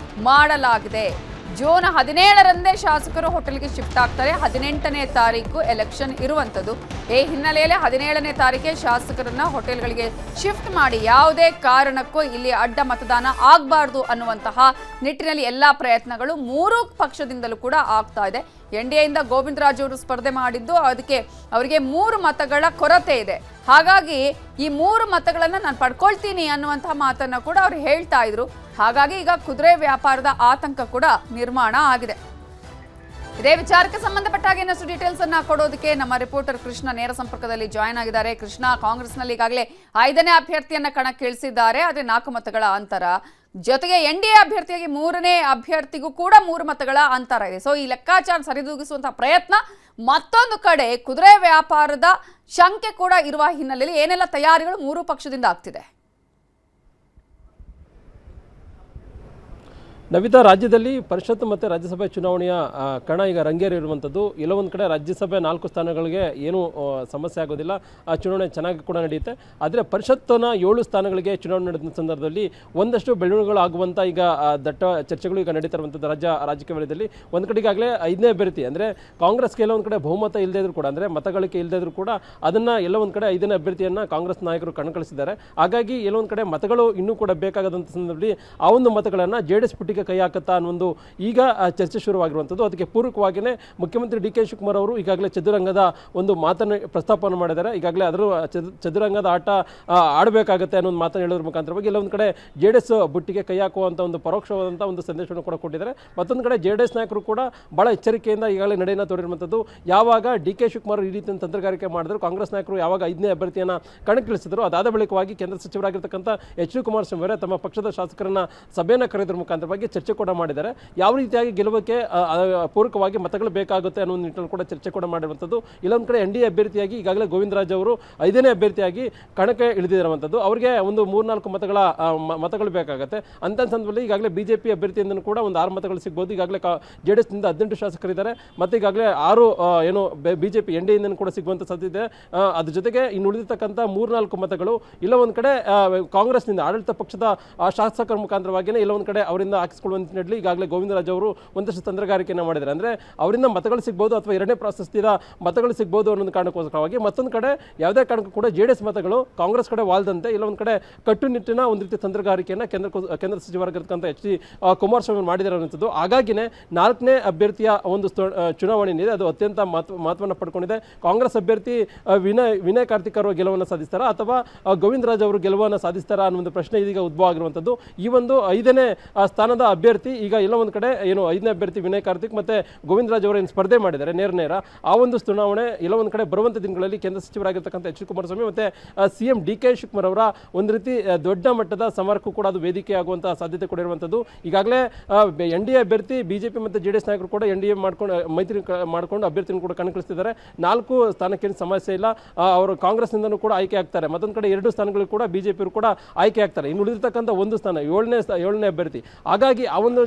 ಮಾಡಲಾಗಿದೆ. ಜೂನ್ 17ರಂದೇ ಶಾಸಕರು ಹೋಟೆಲ್ಗೆ ಶಿಫ್ಟ್ ಆಗ್ತಾರೆ. 18ನೇ ತಾರೀಕು ಎಲೆಕ್ಷನ್ ಇರುವಂತದ್ದು. ಈ ಹಿನ್ನೆಲೆಯಲ್ಲಿ 17ನೇ ತಾರೀಕೆ ಶಾಸಕರನ್ನ ಹೋಟೆಲ್ಗಳಿಗೆ ಶಿಫ್ಟ್ ಮಾಡಿ ಯಾವುದೇ ಕಾರಣಕ್ಕೂ ಇಲ್ಲಿ ಅಡ್ಡ ಮತದಾನ ಆಗಬಾರ್ದು ಅನ್ನುವಂತಹ ನಿಟ್ಟಿನಲ್ಲಿ ಎಲ್ಲಾ ಪ್ರಯತ್ನಗಳು ಮೂರೂ ಪಕ್ಷದಿಂದಲೂ ಕೂಡ ಆಗ್ತಾ ಇದೆ. NDA ಇಂದ ಗೋವಿಂದರಾಜು ಅವರು ಸ್ಪರ್ಧೆ ಮಾಡಿದ್ದು, ಅದಕ್ಕೆ ಅವರಿಗೆ 3 ಮತಗಳ ಕೊರತೆ ಇದೆ. ಹಾಗಾಗಿ ಈ 3 ಮತಗಳನ್ನ ನಾನು ಪಡ್ಕೊಳ್ತೀನಿ ಅನ್ನುವಂತಹ ಮಾತನ್ನ ಕೂಡ ಅವರು ಹೇಳ್ತಾ ಇದ್ರು. ಹಾಗಾಗಿ ಈಗ ಕುದುರೆ ವ್ಯಾಪಾರದ ಆತಂಕ ಕೂಡ ನಿರ್ಮಾಣ ಆಗಿದೆ. ಇದೇ ವಿಚಾರಕ್ಕೆ ಸಂಬಂಧಪಟ್ಟ ಹಾಗೆ ಇನ್ನಷ್ಟು ಡೀಟೇಲ್ಸ್ ಅನ್ನ ಕೊಡೋದಕ್ಕೆ ನಮ್ಮ ರಿಪೋರ್ಟರ್ ಕೃಷ್ಣ ನೇರ ಸಂಪರ್ಕದಲ್ಲಿ ಜಾಯ್ನ್ ಆಗಿದ್ದಾರೆ. ಕೃಷ್ಣ, ಕಾಂಗ್ರೆಸ್ನಲ್ಲಿ ಈಗಾಗಲೇ 5ನೇ ಅಭ್ಯರ್ಥಿಯನ್ನ ಕಣಕ್ಕಿಳಿಸಿದ್ದಾರೆ, ಆದ್ರೆ 4 ಮತಗಳ ಅಂತರ. ಜೊತೆಗೆ NDA ಅಭ್ಯರ್ಥಿಯಾಗಿ 3ನೇ ಅಭ್ಯರ್ಥಿಗೂ ಕೂಡ 3 ಮತಗಳ ಅಂತರ ಇದೆ. ಸೊ ಈ ಲೆಕ್ಕಾಚಾರ ಸರಿದೂಗಿಸುವಂತಹ ಪ್ರಯತ್ನ. ಮತ್ತೊಂದು ಕಡೆ ಕುದುರೆ ವ್ಯಾಪಾರದ ಶಂಕೆ ಕೂಡ ಇರುವ ಹಿನ್ನೆಲೆಯಲ್ಲಿ ಏನೆಲ್ಲ ತಯಾರಿಗಳು ಮೂರೂ ಪಕ್ಷದಿಂದ ಆಗ್ತಿದೆ? ನವಿತಾ, ರಾಜ್ಯದಲ್ಲಿ ಪರಿಷತ್ ಮತ್ತು ರಾಜ್ಯಸಭೆ ಚುನಾವಣೆಯ ಕಣ ಈಗ ರಂಗೇರಿರುವಂಥದ್ದು. ಎಲ್ಲೊಂದು ಕಡೆ ರಾಜ್ಯಸಭೆ 4 ಸ್ಥಾನಗಳಿಗೆ ಏನೂ ಸಮಸ್ಯೆ ಆಗೋದಿಲ್ಲ, ಆ ಚುನಾವಣೆ ಚೆನ್ನಾಗಿ ಕೂಡ ನಡೆಯುತ್ತೆ. ಆದರೆ ಪರಿಷತ್ತಿನ 7 ಸ್ಥಾನಗಳಿಗೆ ಚುನಾವಣೆ ನಡೆದ ಸಂದರ್ಭದಲ್ಲಿ ಒಂದಷ್ಟು ಬೆಳವಣಿಗೆಗಳು ಆಗುವಂಥ ಈಗ ದಟ್ಟ ಚರ್ಚೆಗಳು ಈಗ ನಡೀತಾ ಇರುವಂಥದ್ದು ರಾಜಕೀಯ ವಲಯದಲ್ಲಿ. ಒಂದು ಕಡೆ ಈಗಾಗಲೇ 5ನೇ ಅಭ್ಯರ್ಥಿ ಅಂದರೆ ಕಾಂಗ್ರೆಸ್ಗೆ ಎಲ್ಲೊಂದು ಕಡೆ ಬಹುಮತ ಇಲ್ಲದೇ ಇದ್ರೂ ಕೂಡ, ಅಂದರೆ ಮತಗಳಿಕೆ ಇಲ್ಲದೇ ಇದ್ರೂ ಕೂಡ ಅದನ್ನು ಎಲ್ಲೊಂದು ಕಡೆ 5ನೇ ಅಭ್ಯರ್ಥಿಯನ್ನು ಕಾಂಗ್ರೆಸ್ ನಾಯಕರು ಕಣಕ್ಕಿಳಿಸಿದ್ದಾರೆ. ಹಾಗಾಗಿ ಎಲ್ಲೊಂದು ಕಡೆ ಮತಗಳು ಇನ್ನೂ ಕೂಡ ಬೇಕಾಗದಂಥ ಸಂದರ್ಭದಲ್ಲಿ ಆ ಒಂದು ಮತಗಳನ್ನು JDS ಪುಟಿಗೆ ಕೈ ಹಾಕುತ್ತಾ ಅನ್ನೊಂದು ಈಗ ಚರ್ಚೆ ಶುರುವಾಗಿರುವಂಥದ್ದು. ಅದಕ್ಕೆ ಪೂರಕವಾಗಿಯೇ ಮುಖ್ಯಮಂತ್ರಿ DK ಶಿವಕುಮಾರ್ ಅವರು ಈಗಾಗಲೇ ಚದುರಂಗದ ಒಂದು ಮಾತನ್ನು ಪ್ರಸ್ತಾಪವನ್ನು ಮಾಡಿದ್ದಾರೆ. ಈಗಾಗಲೇ ಅದರ ಚದುರಂಗದ ಆಟ ಆಡಬೇಕಾಗುತ್ತೆ ಅನ್ನೋ ಒಂದು ಮಾತನ್ನು ಹೇಳೋದ್ರ ಮುಖಾಂತರವಾಗಿ ಎಲ್ಲೊಂದು ಕಡೆ JDS ಬುಟ್ಟಿಗೆ ಕೈ ಹಾಕುವಂಥ ಒಂದು ಪರೋಕ್ಷವಾದಂಥ ಒಂದು ಸಂದೇಶವನ್ನು ಕೂಡ ಕೊಟ್ಟಿದ್ದಾರೆ. ಮತ್ತೊಂದು ಕಡೆ JDS ನಾಯಕರು ಕೂಡ ಬಹಳ ಎಚ್ಚರಿಕೆಯಿಂದ ಈಗಾಗಲೇ ನಡೆಯನ್ನು ತೋರಿರುವಂಥದ್ದು. ಯಾವಾಗ DK ಶಿವಕುಮಾರ್ ಈ ರೀತಿಯ ತಂತ್ರಗಾರಿಕೆ ಮಾಡಿದ್ರು, ಕಾಂಗ್ರೆಸ್ ನಾಯಕರು ಯಾವಾಗ 5ನೇ ಅಭ್ಯರ್ಥಿಯನ್ನು ಕಣಕ್ಕಿಳಿಸಿದ್ರು, ಅದಾದ ಬಳಿಕವಾಗಿ ಕೇಂದ್ರ ಸಚಿವರಾಗಿರ್ತಕ್ಕಂಥ HD ಕುಮಾರಸ್ವಾಮಿ ಅವರೇ ತಮ್ಮ ಪಕ್ಷದ ಶಾಸಕರನ್ನ ಸಭೆಯನ್ನು ಕರೆಯೋದ್ರ ಮುಖಾಂತರವಾಗಿ ಚರ್ಚೆ ಕೂಡ ಮಾಡಿದ್ದಾರೆ. ಯಾವ ರೀತಿಯಾಗಿ ಗೆಲುವಕ್ಕೆ ಪೂರಕವಾಗಿ ಮತಗಳು ಬೇಕಾಗುತ್ತೆ ಅನ್ನೋ ನಿಟ್ಟಿನಲ್ಲಿ ಕೂಡ ಚರ್ಚೆ ಕೂಡ ಮಾಡಿರುವಂಥದ್ದು. ಇಲ್ಲೊಂದು ಕಡೆ NDA ಅಭ್ಯರ್ಥಿಯಾಗಿ ಈಗಾಗಲೇ ಗೋವಿಂದರಾಜ್ ಅವರು 5ನೇ ಅಭ್ಯರ್ಥಿಯಾಗಿ ಕಣಕ್ಕೆ ಇಳಿದಿರುವಂಥದ್ದು. ಅವರಿಗೆ ಒಂದು 3-4 ಮತಗಳು ಬೇಕಾಗುತ್ತೆ. ಅಂತ ಸಂದರ್ಭದಲ್ಲಿ ಈಗಾಗಲೇ BJP ಅಭ್ಯರ್ಥಿಯಿಂದ ಕೂಡ ಒಂದು 6 ಮತಗಳು ಸಿಗ್ಬೋದು. ಈಗಾಗಲೇ JDS ನಿಂದ 18 ಶಾಸಕರಿದ್ದಾರೆ, ಮತ್ತು ಈಗಾಗಲೇ 6 ಏನು BJP NDA ಇಂದ ಕೂಡ ಸಿಗುವಂಥ ಸಾಧ್ಯತೆ. ಅದ್ರ ಜೊತೆಗೆ ಇನ್ನು ಉಳಿದಿರ್ತಕ್ಕಂಥ 3-4 ಮತಗಳು ಇಲ್ಲ ಒಂದು ಕಡೆ ಕಾಂಗ್ರೆಸ್ನಿಂದ ಆಡಳಿತ ಪಕ್ಷದ ಶಾಸಕರ ಮುಖಾಂತರವಾಗಿಯೇ ಇಲ್ಲ ಒಂದು ಕಡೆ ಅವರಿಂದ ಹಾಕಿಸ್ಕೊಳ್ಳುವಂತ ನಿಟ್ಟಿನಲ್ಲಿ ಈಗಾಗಲೇ ಗೋವಿಂದರಾಜ್ ಅವರು ಒಂದಷ್ಟು ತಂತ್ರಗಾರಿಕೆಯನ್ನು ಮಾಡಿದ್ದಾರೆ. ಅಂದರೆ ಅವರಿಂದ ಮತಗಳು ಸಿಗ್ಬೋದು ಅಥವಾ 2ನೇ ಪ್ರಾಶಸ್ತ್ಯದ ಮತಗಳು ಸಿಗ್ಬೋದು ಅನ್ನೋ ಕಾರಣಕ್ಕೋಸ್ಕರವಾಗಿ. ಮತ್ತೊಂದು ಕಡೆ ಯಾವುದೇ ಕಾರಣಕ್ಕೂ ಕೂಡ JDS ಮತಗಳು ಕಾಂಗ್ರೆಸ್ ಕಡೆ ವಾಲ್ದಂತೆ ಇಲ್ಲ ಒಂದು ಕಡೆ ಕಟ್ಟುನಿಟ್ಟಿನ ಒಂದು ರೀತಿ ತಂತ್ರಗಾರಿಕೆಯನ್ನು ಕೇಂದ್ರ ಸಚಿವರಾಗಿರ್ತಕ್ಕಂಥ HD ಕುಮಾರಸ್ವಾಮಿ ಮಾಡಿದ್ದಾರೆ ಅನ್ನುವಂಥದ್ದು. ಹಾಗಾಗಿನೇ 4ನೇ ಅಭ್ಯರ್ಥಿಯ ಒಂದು ಚುನಾವಣೆ ಏನಿದೆ ಅದು ಅತ್ಯಂತ ಮಹತ್ವವನ್ನು ಪಡ್ಕೊಂಡಿದೆ. ಕಾಂಗ್ರೆಸ್ ಅಭ್ಯರ್ಥಿ ವಿನಯ್ ಕಾರ್ತಿಕ್ ಅವರು ಗೆಲುವನ್ನು ಸಾಧಿಸ್ತಾರಾ ಅಥವಾ ಗೋವಿಂದರಾಜ್ ಅವರು ಗೆಲುವನ್ನು ಸಾಧಿಸ್ತಾರಾ ಅನ್ನೋ ಒಂದು ಪ್ರಶ್ನೆ ಇದೀಗ ಉದ್ಭವ ಆಗಿರುವಂಥದ್ದು. ಈ ಒಂದು 5ನೇ ಸ್ಥಾನದ ಅಭ್ಯರ್ಥಿ ಈಗ ಎಲ್ಲ ಒಂದು ಕಡೆ ಏನು 5ನೇ ಅಭ್ಯರ್ಥಿ ವಿನಯ್ ಕಾರ್ತಿಕ್ ಮತ್ತೆ ಗೋವಿಂದರಾಜ್ ಅವರು ಏನು ಸ್ಪರ್ಧೆ ಮಾಡಿದ್ದಾರೆ ನೇರ ಆ ಒಂದು ಚುನಾವಣೆ ಎಲ್ಲ ಒಂದು ಕಡೆ ಬರುವಂಥ ದಿನಗಳಲ್ಲಿ ಕೇಂದ್ರ ಸಚಿವರಾಗಿರ್ತಕ್ಕಂಥ HD ಕುಮಾರಸ್ವಾಮಿ ಮತ್ತೆ CM DK ಶಿವಕುಮಾರ್ ಅವರ ಒಂದು ರೀತಿ ದೊಡ್ಡ ಮಟ್ಟದ ಸಮರಕ್ಕೂ ಕೂಡ ಅದು ವೇದಿಕೆ ಆಗುವಂತಹ ಸಾಧ್ಯತೆ ಕೂಡ ಇರುವಂಥದ್ದು. ಈಗಾಗಲೇ NDA ಅಭ್ಯರ್ಥಿ BJP ಮತ್ತು JDS ನಾಯಕರು ಕೂಡ NDA ಮೈತ್ರಿ ಮಾಡ್ಕೊಂಡು ಅಭ್ಯರ್ಥಿಯನ್ನು ಕೂಡ ಕಣಕ್ಕಿಳಿಸ್ತಿದ್ದಾರೆ. 4 ಸ್ಥಾನಕ್ಕೇನು ಸಮಸ್ಯೆ ಇಲ್ಲ, ಅವರು ಕಾಂಗ್ರೆಸ್ನಿಂದನೂ ಕೂಡ ಆಯ್ಕೆ ಆಗ್ತಾರೆ. ಮತ್ತೊಂದು ಕಡೆ 2 ಸ್ಥಾನಗಳು ಕೂಡ BJP ಅವರು ಕೂಡ ಆಯ್ಕೆ ಆಗ್ತಾರೆ. ಇನ್ನು ಉಳಿದಿರ್ತಕ್ಕಂಥ ಒಂದು ಸ್ಥಾನ 7ನೇ ಅಭ್ಯರ್ಥಿ. ಹಾಗಾಗಿ ಆ ಒಂದು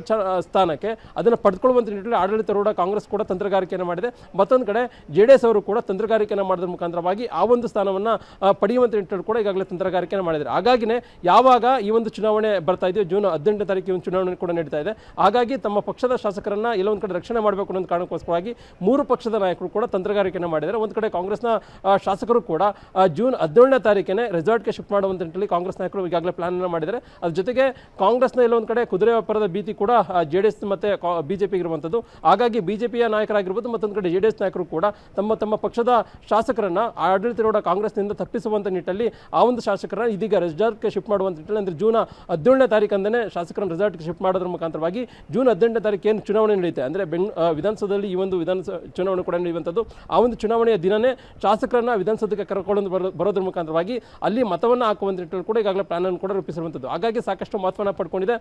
ಸ್ಥಾನಕ್ಕೆ ಅದನ್ನು ಪಡೆದುಕೊಳ್ಳುವಂಥ ನಿಟ್ಟಿನಲ್ಲಿ ಆಡಳಿತಾರೂಢ ಕಾಂಗ್ರೆಸ್ ಕೂಡ ತಂತ್ರಗಾರಿಕೆಯನ್ನು ಮಾಡಿದೆ. ಮತ್ತೊಂದು ಕಡೆ JDS ಅವರು ಕೂಡ ತಂತ್ರಗಾರಿಕೆಯನ್ನು ಮಾಡೋದ್ರ ಮುಖಾಂತರವಾಗಿ ಆ ಒಂದು ಸ್ಥಾನವನ್ನು ಪಡೆಯುವಂಥ ನಿಟ್ಟಿನಲ್ಲಿ ಕೂಡ ಈಗಾಗಲೇ ತಂತ್ರಗಾರಿಕೆಯನ್ನು ಮಾಡಿದ್ದಾರೆ. ಹಾಗಾಗಿನೇ ಯಾವಾಗ ಈ ಒಂದು ಚುನಾವಣೆ ಬರ್ತಾ ಇದೆ, ಜೂನ್ 18ನೇ ತಾರೀಕಿಗೆ ಒಂದು ಚುನಾವಣೆ ಕೂಡ ನಡೀತಾ ಇದೆ. ಹಾಗಾಗಿ ತಮ್ಮ ಪಕ್ಷದ ಶಾಸಕರನ್ನ ಎಲ್ಲ ಒಂದು ಕಡೆ ರಕ್ಷಣೆ ಮಾಡಬೇಕು ಅನ್ನೋ ಕಾರಣಕ್ಕೋಸ್ಕರವಾಗಿ 3 ಪಕ್ಷದ ನಾಯಕರು ಕೂಡ ತಂತ್ರಗಾರಿಕೆಯನ್ನು ಮಾಡಿದ್ದಾರೆ. ಒಂದು ಕಡೆ ಕಾಂಗ್ರೆಸ್ನ ಶಾಸಕರು ಕೂಡ ಜೂನ್ 17ನೇ ತಾರೀಕಿಗೆ ರೆಸಾರ್ಟ್ಗೆ ಶಿಫ್ಟ್ ಮಾಡುವಂಥ ನಿಟ್ಟಿನಲ್ಲಿ ಕಾಂಗ್ರೆಸ್ ನಾಯಕರು ಈಗಾಗಲೇ ಪ್ಲಾನ್ ಅನ್ನು ಮಾಡಿದ್ದಾರೆ. ಅದ್ರ ಜೊತೆಗೆ ಕಾಂಗ್ರೆಸ್ನ ಎಲ್ಲ ಒಂದು ಕಡೆ ಕುದುರೆ ವ್ಯಾಪಾರದ ಭೀತಿ ಕೂಡ JDS ಮತ್ತೆ BJP ಇರುವಂಥದ್ದು. ಹಾಗಾಗಿ BJPಯ ನಾಯಕರಾಗಿರ್ಬೋದು ಮತ್ತೊಂದು ಕಡೆ JDS ನಾಯಕರು ಕೂಡ ತಮ್ಮ ಪಕ್ಷದ ಶಾಸಕರನ್ನ ಆಡಳಿತಾರೂಢ ಕಾಂಗ್ರೆಸ್ನಿಂದ ತಪ್ಪಿಸುವಂಥ ನಿಟ್ಟಿನಲ್ಲಿ ಆ ಒಂದು ಶಾಸಕರನ್ನ ಇದೀಗ ರೆಸಾರ್ಟ್ಗೆ ಶಿಫ್ಟ್ ಮಾಡುವಂಥ ನಿಟ್ಟಿನಲ್ಲಿ ಅಂದರೆ ಜೂನ್ 17ನೇ ತಾರೀಕಂದೇ ಶಾಸಕರನ್ನ ರೆಸಾರ್ಟ್ಗೆ ಶಿಫ್ಟ್ ಮಾಡೋದ್ರ ಮುಖಾಂತರವಾಗಿ ಜೂನ್ 18ನೇ ತಾರೀಕು ಏನು ಚುನಾವಣೆ ನಡೆಯುತ್ತೆ ಅಂದರೆ ವಿಧಾನಸೌಧದಲ್ಲಿ ಈ ಒಂದು ಚುನಾವಣೆ ಕೂಡ ನಡೆಯುವಂಥದ್ದು. ಆ ಒಂದು ಚುನಾವಣೆಯ ದಿನನೇ ಶಾಸಕರನ್ನ ವಿಧಾನಸೌಧಕ್ಕೆ ಕರ್ಕೊಂಡು ಬರೋದ್ರ ಮುಖಾಂತರವಾಗಿ ಅಲ್ಲಿ ಮತವನ್ನು ಹಾಕುವಂಥ ನಿಟ್ಟಿನಲ್ಲಿ ಕೂಡ ಈಗಾಗಲೇ ಪ್ಲಾನ್ ಅನ್ನು ಕೂಡ ರೂಪಿಸಿರುವಂಥದ್ದು. ಹಾಗಾಗಿ ಸಾಕಷ್ಟು ಮಹತ್ವವನ್ನು ಪಡ್ಕೊಂಡಿದೆ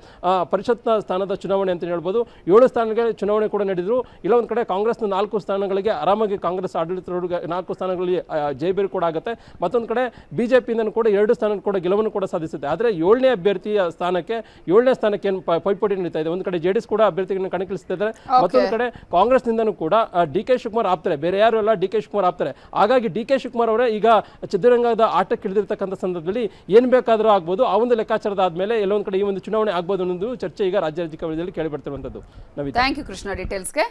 ಪರಿಷತ್ನ ಸ್ಥಾನದ ಚುನಾವಣೆ ಅಂತ ಹೇಳ್ಬೋದು. 7 ಸ್ಥಾನಗಳಿಗೆ ಚುನಾವಣೆ ಕೂಡ ನಡೆದ್ರು. ಇಲ್ಲ ಒಂದು ಕಡೆ ಕಾಂಗ್ರೆಸ್ನ 4 ಸ್ಥಾನಗಳಿಗೆ ಆರಾಮಾಗಿ ಕಾಂಗ್ರೆಸ್ ಆಡಳಿತಾರೂಢ 4 ಸ್ಥಾನಗಳಲ್ಲಿ ಜಯಬೇರು ಕೂಡ ಆಗುತ್ತೆ. ಮತ್ತೊಂದು ಕಡೆ BJPಯಿಂದ ಕೂಡ 2 ಸ್ಥಾನ ಕೂಡ ಗೆಲುವನ್ನು ಕೂಡ ಸಾಧಿಸುತ್ತೆ. ಆದರೆ 7ನೇ ಅಭ್ಯರ್ಥಿಯ ಸ್ಥಾನಕ್ಕೆ 7ನೇ ಸ್ಥಾನಕ್ಕೆ ಏನು ಪೈಪೋಟಿ ನಡೀತಾ ಇದೆ. ಒಂದು ಕಡೆ JDS ಕೂಡ ಅಭ್ಯರ್ಥಿಗಳನ್ನು ಕಣಕ್ಕಿಳಿಸ್ತಿದ್ದಾರೆ. ಮತ್ತೊಂದು ಕಡೆ ಕಾಂಗ್ರೆಸ್ನಿಂದನೂ ಕೂಡ DK ಶಿವಕುಮಾರ್ ಆಪ್ತಾರೆ, ಬೇರೆ ಯಾರು ಅಲ್ಲ DK ಶಿವಕುಮಾರ್ ಆಪ್ತಾರೆ. ಹಾಗಾಗಿ DK ಶಿವಕುಮಾರ್ ಅವರೇ ಈಗ ಚದುರಂಗದ ಆಟಕ್ಕೆ ಇಳಿದಿರ್ತಕ್ಕಂಥ ಸಂದರ್ಭದಲ್ಲಿ ಏನು ಬೇಕಾದರೂ ಆಗ್ಬೋದು. ಆ ಒಂದು ಲೆಕ್ಕಾಚಾರದ ಆದ್ಮೇಲೆ ಎಲ್ಲೊಂದು ಕಡೆ ಈ ಒಂದು ಚುನಾವಣೆ ಆಗ್ಬೋದು ಅನ್ನೋದು ಚರ್ಚೆ ಈಗ ರಾಜ್ಯದಲ್ಲಿ ಕೇಳಿ ಬರ್ತಿರುವಂಥದ್ದು. ಥ್ಯಾಂಕ್ ಯು ಕೃಷ್ಣ ಡೀಟೇಲ್ಸ್ಗೆ.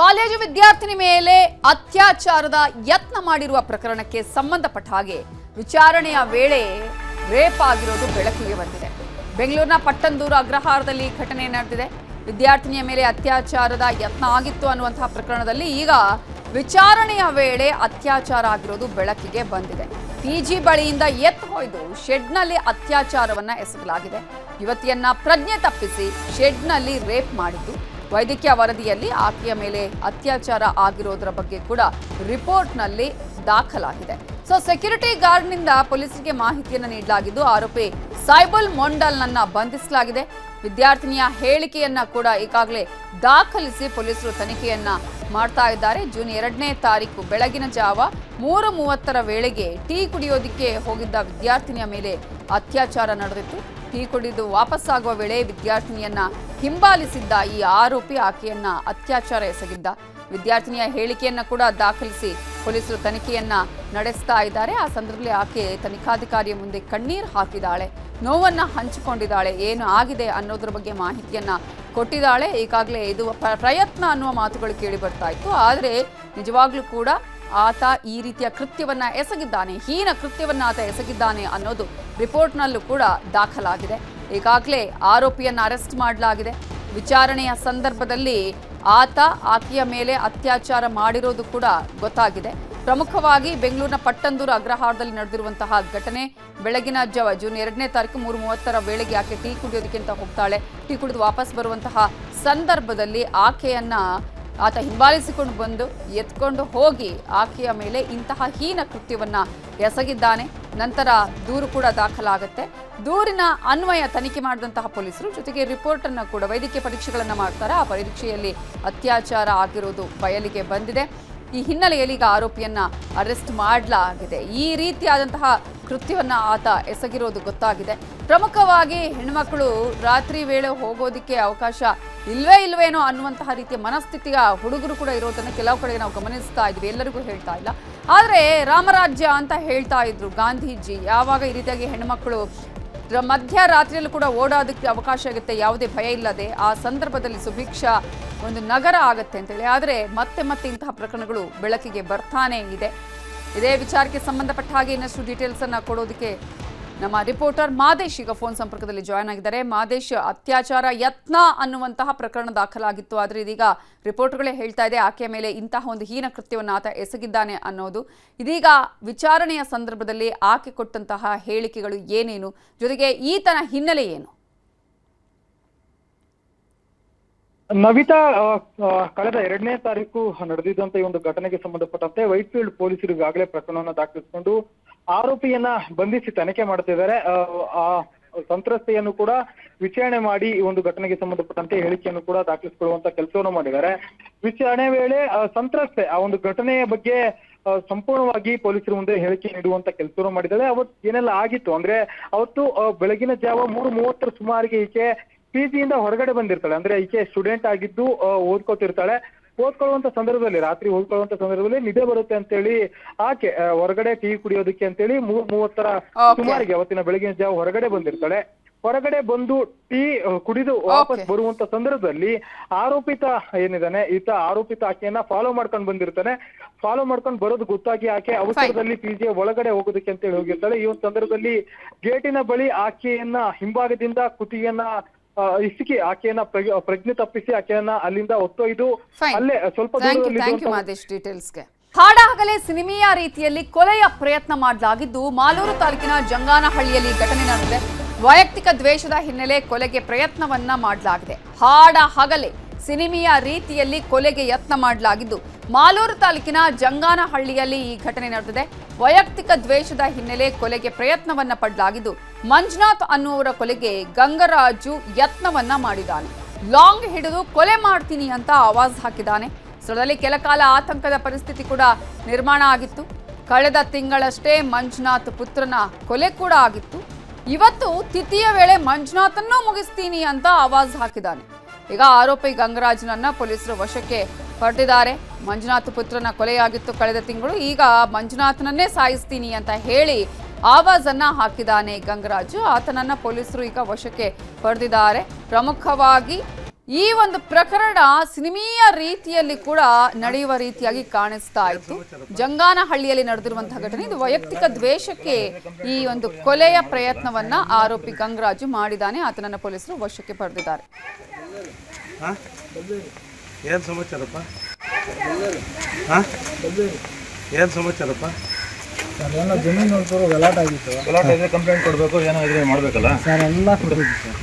ಕಾಲೇಜು ವಿದ್ಯಾರ್ಥಿನಿ ಮೇಲೆ ಅತ್ಯಾಚಾರದ ಯತ್ನ ಮಾಡಿರುವ ಪ್ರಕರಣಕ್ಕೆ ಸಂಬಂಧಪಟ್ಟ ಹಾಗೆ ವಿಚಾರಣೆಯ ವೇಳೆ ರೇಪ್ ಆಗಿರೋದು ಬೆಳಕಿಗೆ ಬಂದಿದೆ. ಬೆಂಗಳೂರಿನ ಪಟ್ಟಂದೂರು ಅಗ್ರಹಾರದಲ್ಲಿ ಘಟನೆ ನಡೆದಿದೆ. ವಿದ್ಯಾರ್ಥಿನಿಯ ಮೇಲೆ ಅತ್ಯಾಚಾರದ ಯತ್ನ ಆಗಿತ್ತು ಅನ್ನುವಂತಹ ಪ್ರಕರಣದಲ್ಲಿ ಈಗ ವಿಚಾರಣೆಯ ವೇಳೆ ಅತ್ಯಾಚಾರ ಆಗಿರೋದು ಬೆಳಕಿಗೆ ಬಂದಿದೆ. PG ಬಳಿಯಿಂದ ಎತ್ತೊಯ್ದು ಶೆಡ್ನಲ್ಲಿ ಅತ್ಯಾಚಾರವನ್ನ ಎಸಗಲಾಗಿದೆ. ಯುವತಿಯನ್ನ ಪ್ರಜ್ಞೆ ತಪ್ಪಿಸಿ ಶೆಡ್ನಲ್ಲಿ ರೇಪ್ ಮಾಡಿದ್ದು. ವೈದ್ಯಕೀಯ ವರದಿಯಲ್ಲಿ ಆಕೆಯ ಮೇಲೆ ಅತ್ಯಾಚಾರ ಆಗಿರೋದ್ರ ಬಗ್ಗೆ ಕೂಡ ರಿಪೋರ್ಟ್ನಲ್ಲಿ ದಾಖಲಾಗಿದೆ. ಸೊ ಸೆಕ್ಯೂರಿಟಿ ಗಾರ್ಡ್ನಿಂದ ಪೊಲೀಸರಿಗೆ ಮಾಹಿತಿಯನ್ನು ನೀಡಲಾಗಿದ್ದು ಆರೋಪಿ ಸೈಬುಲ್ ಮೊಂಡಲ್ನನ್ನ ಬಂಧಿಸಲಾಗಿದೆ. ವಿದ್ಯಾರ್ಥಿನಿಯ ಹೇಳಿಕೆಯನ್ನ ಕೂಡ ಈಗಾಗಲೇ ದಾಖಲಿಸಿ ಪೊಲೀಸರು ತನಿಖೆಯನ್ನ ಮಾಡ್ತಾ ಇದ್ದಾರೆ. ಜೂನ್ 2ನೇ ತಾರೀಕು ಬೆಳಗಿನ ಜಾವ 3:30 ವೇಳೆಗೆ ಟೀ ಕುಡಿಯೋದಕ್ಕೆ ಹೋಗಿದ್ದ ವಿದ್ಯಾರ್ಥಿನಿಯ ಮೇಲೆ ಅತ್ಯಾಚಾರ ನಡೆದಿತ್ತು. ಟೀ ಕುಡಿದು ವಾಪಸ್ಸಾಗುವ ವೇಳೆ ವಿದ್ಯಾರ್ಥಿನಿಯನ್ನ ಹಿಂಬಾಲಿಸಿದ್ದ ಈ ಆರೋಪಿ ಆಕೆಯನ್ನ ಅತ್ಯಾಚಾರ ಎಸಗಿದ್ದ. ವಿದ್ಯಾರ್ಥಿನಿಯ ಹೇಳಿಕೆಯನ್ನ ಕೂಡ ದಾಖಲಿಸಿ ಪೊಲೀಸರು ತನಿಖೆಯನ್ನ ನಡೆಸ್ತಾ ಇದ್ದಾರೆ. ಆ ಸಂದರ್ಭದಲ್ಲಿ ಆಕೆ ತನಿಖಾಧಿಕಾರಿಯ ಮುಂದೆ ಕಣ್ಣೀರು ಹಾಕಿದ್ದಾಳೆ, ನೋವನ್ನ ಹಂಚಿಕೊಂಡಿದ್ದಾಳೆ, ಏನು ಆಗಿದೆ ಅನ್ನೋದ್ರ ಬಗ್ಗೆ ಮಾಹಿತಿಯನ್ನ ಕೊಟ್ಟಿದ್ದಾಳೆ. ಈಗಾಗಲೇ ಇದು ಪ್ರಯತ್ನ ಅನ್ನುವ ಮಾತುಗಳು ಕೇಳಿ ಬರ್ತಾ ಇತ್ತು. ಆದರೆ ನಿಜವಾಗ್ಲೂ ಕೂಡ ಆತ ಈ ರೀತಿಯ ಕೃತ್ಯವನ್ನ ಎಸಗಿದ್ದಾನೆ, ಹೀನ ಕೃತ್ಯವನ್ನ ಆತ ಎಸಗಿದ್ದಾನೆ ಅನ್ನೋದು ರಿಪೋರ್ಟ್ನಲ್ಲೂ ಕೂಡ ದಾಖಲಾಗಿದೆ. ಈಗಾಗಲೇ ಆರೋಪಿಯನ್ನ ಅರೆಸ್ಟ್ ಮಾಡಲಾಗಿದೆ. ವಿಚಾರಣೆಯ ಸಂದರ್ಭದಲ್ಲಿ ಆತ ಆಕೆಯ ಮೇಲೆ ಅತ್ಯಾಚಾರ ಮಾಡಿರೋದು ಕೂಡ ಗೊತ್ತಾಗಿದೆ. ಪ್ರಮುಖವಾಗಿ ಬೆಂಗಳೂರಿನ ಪಟ್ಟಂದೂರು ಅಗ್ರಹಾರದಲ್ಲಿ ನಡೆದಿರುವಂತಹ ಘಟನೆ ಬೆಳಗಿನ ಜಾವ ಜೂನ್ 2ನೇ ತಾರೀಕು 3:30 ವೇಳೆಗೆ ಆಕೆ ಟೀ ಕುಡಿಯೋದಕ್ಕೆ ಅಂತ ಹೋಗ್ತಾಳೆ. ಟೀ ಕುಡಿದು ವಾಪಸ್ ಬರುವಂತಹ ಸಂದರ್ಭದಲ್ಲಿ ಆಕೆಯನ್ನ ಆತ ಹಿಂಬಾಲಿಸಿಕೊಂಡು ಬಂದು ಎತ್ಕೊಂಡು ಹೋಗಿ ಆಕೆಯ ಮೇಲೆ ಇಂತಹ ಹೀನ ಕೃತ್ಯವನ್ನ ಎಸಗಿದ್ದಾನೆ. ನಂತರ ದೂರು ಕೂಡ ದಾಖಲಾಗುತ್ತೆ. ದೂರಿನ ಅನ್ವಯ ತನಿಖೆ ಮಾಡಿದಂತಹ ಪೊಲೀಸರು ಜೊತೆಗೆ ರಿಪೋರ್ಟ್ ಅನ್ನು ಕೂಡ ವೈದ್ಯಕೀಯ ಪರೀಕ್ಷೆಗಳನ್ನು ಮಾಡ್ತಾರೆ. ಆ ಪರೀಕ್ಷೆಯಲ್ಲಿ ಅತ್ಯಾಚಾರ ಆಗಿರೋದು ಬಯಲಿಗೆ ಬಂದಿದೆ. ಈ ಹಿನ್ನೆಲೆಯಲ್ಲಿ ಈಗ ಆರೋಪಿಯನ್ನ ಅರೆಸ್ಟ್ ಮಾಡಲಾಗಿದೆ. ಈ ರೀತಿಯಾದಂತಹ ಕೃತ್ಯವನ್ನ ಆತ ಎಸಗಿರೋದು ಗೊತ್ತಾಗಿದೆ. ಪ್ರಮುಖವಾಗಿ ಹೆಣ್ಮಕ್ಳು ರಾತ್ರಿ ವೇಳೆ ಹೋಗೋದಕ್ಕೆ ಅವಕಾಶ ಇಲ್ವೇನೋ ಅನ್ನುವಂತಹ ರೀತಿಯ ಮನಸ್ಥಿತಿಯ ಹುಡುಗರು ಕೂಡ ಇರೋದನ್ನು ಕೆಲವು ಕಡೆ ನಾವು ಗಮನಿಸ್ತಾ ಇದ್ವಿ, ಎಲ್ಲರಿಗೂ ಹೇಳ್ತಾ ಇಲ್ಲ. ಆದರೆ ರಾಮರಾಜ್ಯ ಅಂತ ಹೇಳ್ತಾ ಇದ್ರು ಗಾಂಧೀಜಿ. ಯಾವಾಗ ಈ ರೀತಿಯಾಗಿ ಹೆಣ್ಮಕ್ಳು ಮಧ್ಯರಾತ್ರಿಯಲ್ಲೂ ಕೂಡ ಓಡೋದಕ್ಕೆ ಅವಕಾಶ ಆಗುತ್ತೆ, ಯಾವುದೇ ಭಯ ಇಲ್ಲದೆ, ಆ ಸಂದರ್ಭದಲ್ಲಿ ಸುಭಿಕ್ಷ ಒಂದು ನಗರ ಆಗುತ್ತೆ ಅಂತೇಳಿ. ಆದರೆ ಮತ್ತೆ ಇಂತಹ ಪ್ರಕರಣಗಳು ಬೆಳಕಿಗೆ ಬರ್ತಾನೆ ಇದೆ. ಇದೇ ವಿಚಾರಕ್ಕೆ ಸಂಬಂಧಪಟ್ಟ ಹಾಗೆ ಇನ್ನಷ್ಟು ಡೀಟೇಲ್ಸ್ ಅನ್ನ ಕೊಡೋದಕ್ಕೆ ನಮ್ಮ ರಿಪೋರ್ಟರ್ ಮಾದೇಶ್ ಈಗ ಫೋನ್ ಸಂಪರ್ಕದಲ್ಲಿ ಜಾಯ್ನ್ ಆಗಿದ್ದಾರೆ. ಮಾದೇಶ್, ಅತ್ಯಾಚಾರ ಯತ್ನ ಅನ್ನುವಂತಹ ಪ್ರಕರಣ ದಾಖಲಾಗಿತ್ತು, ಆದರೆ ಇದೀಗ ರಿಪೋರ್ಟ್ಗಳೇ ಹೇಳ್ತಾ ಇದೆ ಆಕೆಯ ಮೇಲೆ ಇಂತಹ ಒಂದು ಹೀನ ಕೃತ್ಯವನ್ನು ಆತ ಎಸಗಿದ್ದಾನೆ ಅನ್ನೋದು. ಇದೀಗ ವಿಚಾರಣೆಯ ಸಂದರ್ಭದಲ್ಲಿ ಆಕೆ ಕೊಟ್ಟಂತಹ ಹೇಳಿಕೆಗಳು ಏನೇನು, ಜೊತೆಗೆ ಈತನ ಹಿನ್ನೆಲೆ ಏನು? ನವಿತಾ, ಕಳೆದ 2ನೇ ತಾರೀಕು ನಡೆದಿದ್ದಂತ ಈ ಒಂದು ಘಟನೆಗೆ ಸಂಬಂಧಪಟ್ಟಂತೆ ವೈಟ್ಫೀಲ್ಡ್ ಪೊಲೀಸರು ಈಗಾಗಲೇ ಪ್ರಕರಣವನ್ನು ದಾಖಲಿಸಿಕೊಂಡು ಆರೋಪಿಯನ್ನ ಬಂಧಿಸಿ ತನಿಖೆ ಮಾಡ್ತಿದ್ದಾರೆ. ಆ ಸಂತ್ರಸ್ತೆಯನ್ನು ಕೂಡ ವಿಚಾರಣೆ ಮಾಡಿ ಈ ಒಂದು ಘಟನೆಗೆ ಸಂಬಂಧಪಟ್ಟಂತೆ ಹೇಳಿಕೆಯನ್ನು ಕೂಡ ದಾಖಲಿಸಿಕೊಳ್ಳುವಂತ ಕೆಲಸವನ್ನು ಮಾಡಿದ್ದಾರೆ. ವಿಚಾರಣೆ ವೇಳೆ ಸಂತ್ರಸ್ತೆ ಆ ಒಂದು ಘಟನೆಯ ಬಗ್ಗೆ ಸಂಪೂರ್ಣವಾಗಿ ಪೊಲೀಸರ ಮುಂದೆ ಹೇಳಿಕೆ ನೀಡುವಂತ ಕೆಲಸವನ್ನು ಮಾಡಿದ್ದಾರೆ. ಅವತ್ತು ಏನೆಲ್ಲ ಆಗಿತ್ತು ಅಂದ್ರೆ, ಅವತ್ತು ಬೆಳಗಿನ ಜಾವ 3:30 ಸುಮಾರಿಗೆ ಈಕೆ ಪಿಜಿಯಿಂದ ಹೊರಗಡೆ ಬಂದಿರ್ತಾಳೆ. ಅಂದ್ರೆ ಈಕೆ ಸ್ಟೂಡೆಂಟ್ ಆಗಿದ್ದು ಓದ್ಕೋತಿರ್ತಾಳೆ. ಓದ್ಕೊಳ್ಳುವಂತ ಸಂದರ್ಭದಲ್ಲಿ, ರಾತ್ರಿ ಓದ್ಕೊಳ್ಳುವಂತ ಸಂದರ್ಭದಲ್ಲಿ ನಿದ್ದೆ ಬರುತ್ತೆ ಅಂತೇಳಿ ಆಕೆ ಹೊರಗಡೆ ಟೀ ಕುಡಿಯೋದಕ್ಕೆ ಅಂತೇಳಿ 3:30 ಸುಮಾರಿಗೆ ಅವತ್ತಿನ ಬೆಳಗಿನ ಜಾವ ಹೊರಗಡೆ ಬಂದಿರ್ತಾಳೆ. ಹೊರಗಡೆ ಬಂದು ಟೀ ಕುಡಿದು ವಾಪಸ್ ಬರುವಂತ ಸಂದರ್ಭದಲ್ಲಿ ಆರೋಪಿತ ಏನಿದಾನೆ ಆರೋಪಿತ ಆಕೆಯನ್ನ ಫಾಲೋ ಮಾಡ್ಕೊಂಡು ಬಂದಿರ್ತಾನೆ. ಫಾಲೋ ಮಾಡ್ಕೊಂಡು ಬರೋದು ಗೊತ್ತಾಗಿ ಆಕೆ ಅವಸರದಲ್ಲಿ ಪಿಜಿಯ ಒಳಗಡೆ ಹೋಗೋದಕ್ಕೆ ಅಂತೇಳಿ ಹೋಗಿರ್ತಾಳೆ. ಈ ಒಂದು ಸಂದರ್ಭದಲ್ಲಿ ಗೇಟಿನ ಬಳಿ ಆಕೆಯನ್ನ ಹಿಂಭಾಗದಿಂದ ಕುತ್ತಿಗೆಯನ್ನ ಇಸುಕಿ ಆಕೆಯನ್ನ ಪ್ರಜ್ಞೆ ತಪ್ಪಿಸಿ ಆಕೆಯನ್ನ ಅಲ್ಲಿಂದ ಹೊತ್ತೊಯ್ದು ಅಲ್ಲೇ ಸ್ವಲ್ಪ ಡೀಟೇಲ್ಸ್ಗೆ ಹಾಡಹಗಲೇ ಸಿನಿಮೀಯ ರೀತಿಯಲ್ಲಿ ಕೊಲೆಯ ಪ್ರಯತ್ನ ಮಾಡಲಾಗಿದ್ದು ಮಾಲೂರು ತಾಲೂಕಿನ ಜಂಗಾನಹಳ್ಳಿಯಲ್ಲಿ ಘಟನೆ ನಡೆದಿದೆ. ವೈಯಕ್ತಿಕ ದ್ವೇಷದ ಹಿನ್ನೆಲೆ ಕೊಲೆಗೆ ಪ್ರಯತ್ನವನ್ನ ಮಾಡಲಾಗಿದೆ. ಹಾಡಹಗಲೇ ಸಿನಿಮೀಯ ರೀತಿಯಲ್ಲಿ ಕೊಲೆಗೆ ಯತ್ನ ಮಾಡಲಾಗಿದ್ದು ಮಾಲೂರು ತಾಲೂಕಿನ ಜಂಗಾನಹಳ್ಳಿಯಲ್ಲಿ ಈ ಘಟನೆ ನಡೆದಿದೆ. ವೈಯಕ್ತಿಕ ದ್ವೇಷದ ಹಿನ್ನೆಲೆ ಕೊಲೆಗೆ ಪ್ರಯತ್ನವನ್ನ ಪಡಲಾಗಿದ್ದು ಮಂಜುನಾಥ್ ಅನ್ನುವರ ಕೊಲೆಗೆ ಗಂಗರಾಜು ಯತ್ನವನ್ನ ಮಾಡಿದ್ದಾನೆ. ಲಾಂಗ್ ಹಿಡಿದು ಕೊಲೆ ಮಾಡ್ತೀನಿ ಅಂತ ಆವಾಜ್ ಹಾಕಿದ್ದಾನೆ. ಸ್ಥಳದಲ್ಲಿ ಕೆಲಕಾಲ ಆತಂಕದ ಪರಿಸ್ಥಿತಿ ಕೂಡ ನಿರ್ಮಾಣ ಆಗಿತ್ತು. ಕಳೆದ ತಿಂಗಳಷ್ಟೇ ಮಂಜುನಾಥ್ ಪುತ್ರನ ಕೊಲೆ ಕೂಡ ಆಗಿತ್ತು. ಇವತ್ತು ತಿಥಿಯ ವೇಳೆ ಮಂಜುನಾಥನ್ನೂ ಮುಗಿಸ್ತೀನಿ ಅಂತ ಆವಾಜ್ ಹಾಕಿದ್ದಾನೆ. ಈಗ ಆರೋಪಿ ಗಂಗರಾಜನನ್ನ ಪೊಲೀಸರು ವಶಕ್ಕೆ ಪಡೆದಿದ್ದಾರೆ. ಮಂಜುನಾಥ್ ಪುತ್ರನ ಕೊಲೆಯಾಗಿತ್ತು ಕಳೆದ ತಿಂಗಳು. ಈಗ ಮಂಜುನಾಥನನ್ನೇ ಸಾಯಿಸ್ತೀನಿ ಅಂತ ಹೇಳಿ ಆವಾಜನ್ನ ಹಾಕಿದ್ದಾನೆ ಗಂಗರಾಜು. ಆತನನ್ನ ಪೊಲೀಸರು ಈಗ ವಶಕ್ಕೆ ಪಡೆದಿದ್ದಾರೆ. ಪ್ರಮುಖವಾಗಿ ಈ ಒಂದು ಪ್ರಕರಣ ಸಿನಿಮೀಯ ರೀತಿಯಲ್ಲಿ ಕೂಡ ನಡೆಯುವ ರೀತಿಯಾಗಿ ಕಾಣಿಸ್ತಾ ಇತ್ತು. ಜಂಗಾನಹಳ್ಳಿಯಲ್ಲಿ ನಡೆದಿರುವಂತಹ ಘಟನೆ ಇದು. ವೈಯಕ್ತಿಕ ದ್ವೇಷಕ್ಕೆ ಈ ಒಂದು ಕೊಲೆಯ ಪ್ರಯತ್ನವನ್ನ ಆರೋಪಿ ಗಂಗರಾಜು ಮಾಡಿದ್ದಾನೆ. ಆತನನ್ನ ಪೊಲೀಸರು ವಶಕ್ಕೆ ಪಡೆದಿದ್ದಾರೆ. ಏನು ಸಮಾಚಾರಪ್ಪ? ಏನು ಸಮಾಚಾರಪ್ಪ? ಎಲ್ಲ ಜಮೀನು ನೋಡ್ಕೊಂಡು ಗಲಾಟೆ ಆಗಿತ್ತು. ಗಲಾಟೆ ಇದ್ರೆ ಕಂಪ್ಲೇಂಟ್ ಕೊಡಬೇಕು, ಏನೋ ಇದ್ರೆ ಮಾಡಬೇಕಲ್ಲ ಸರ್. ಎಲ್ಲ ಕೊಟ್ಟಿದ್ದು ಸರ್.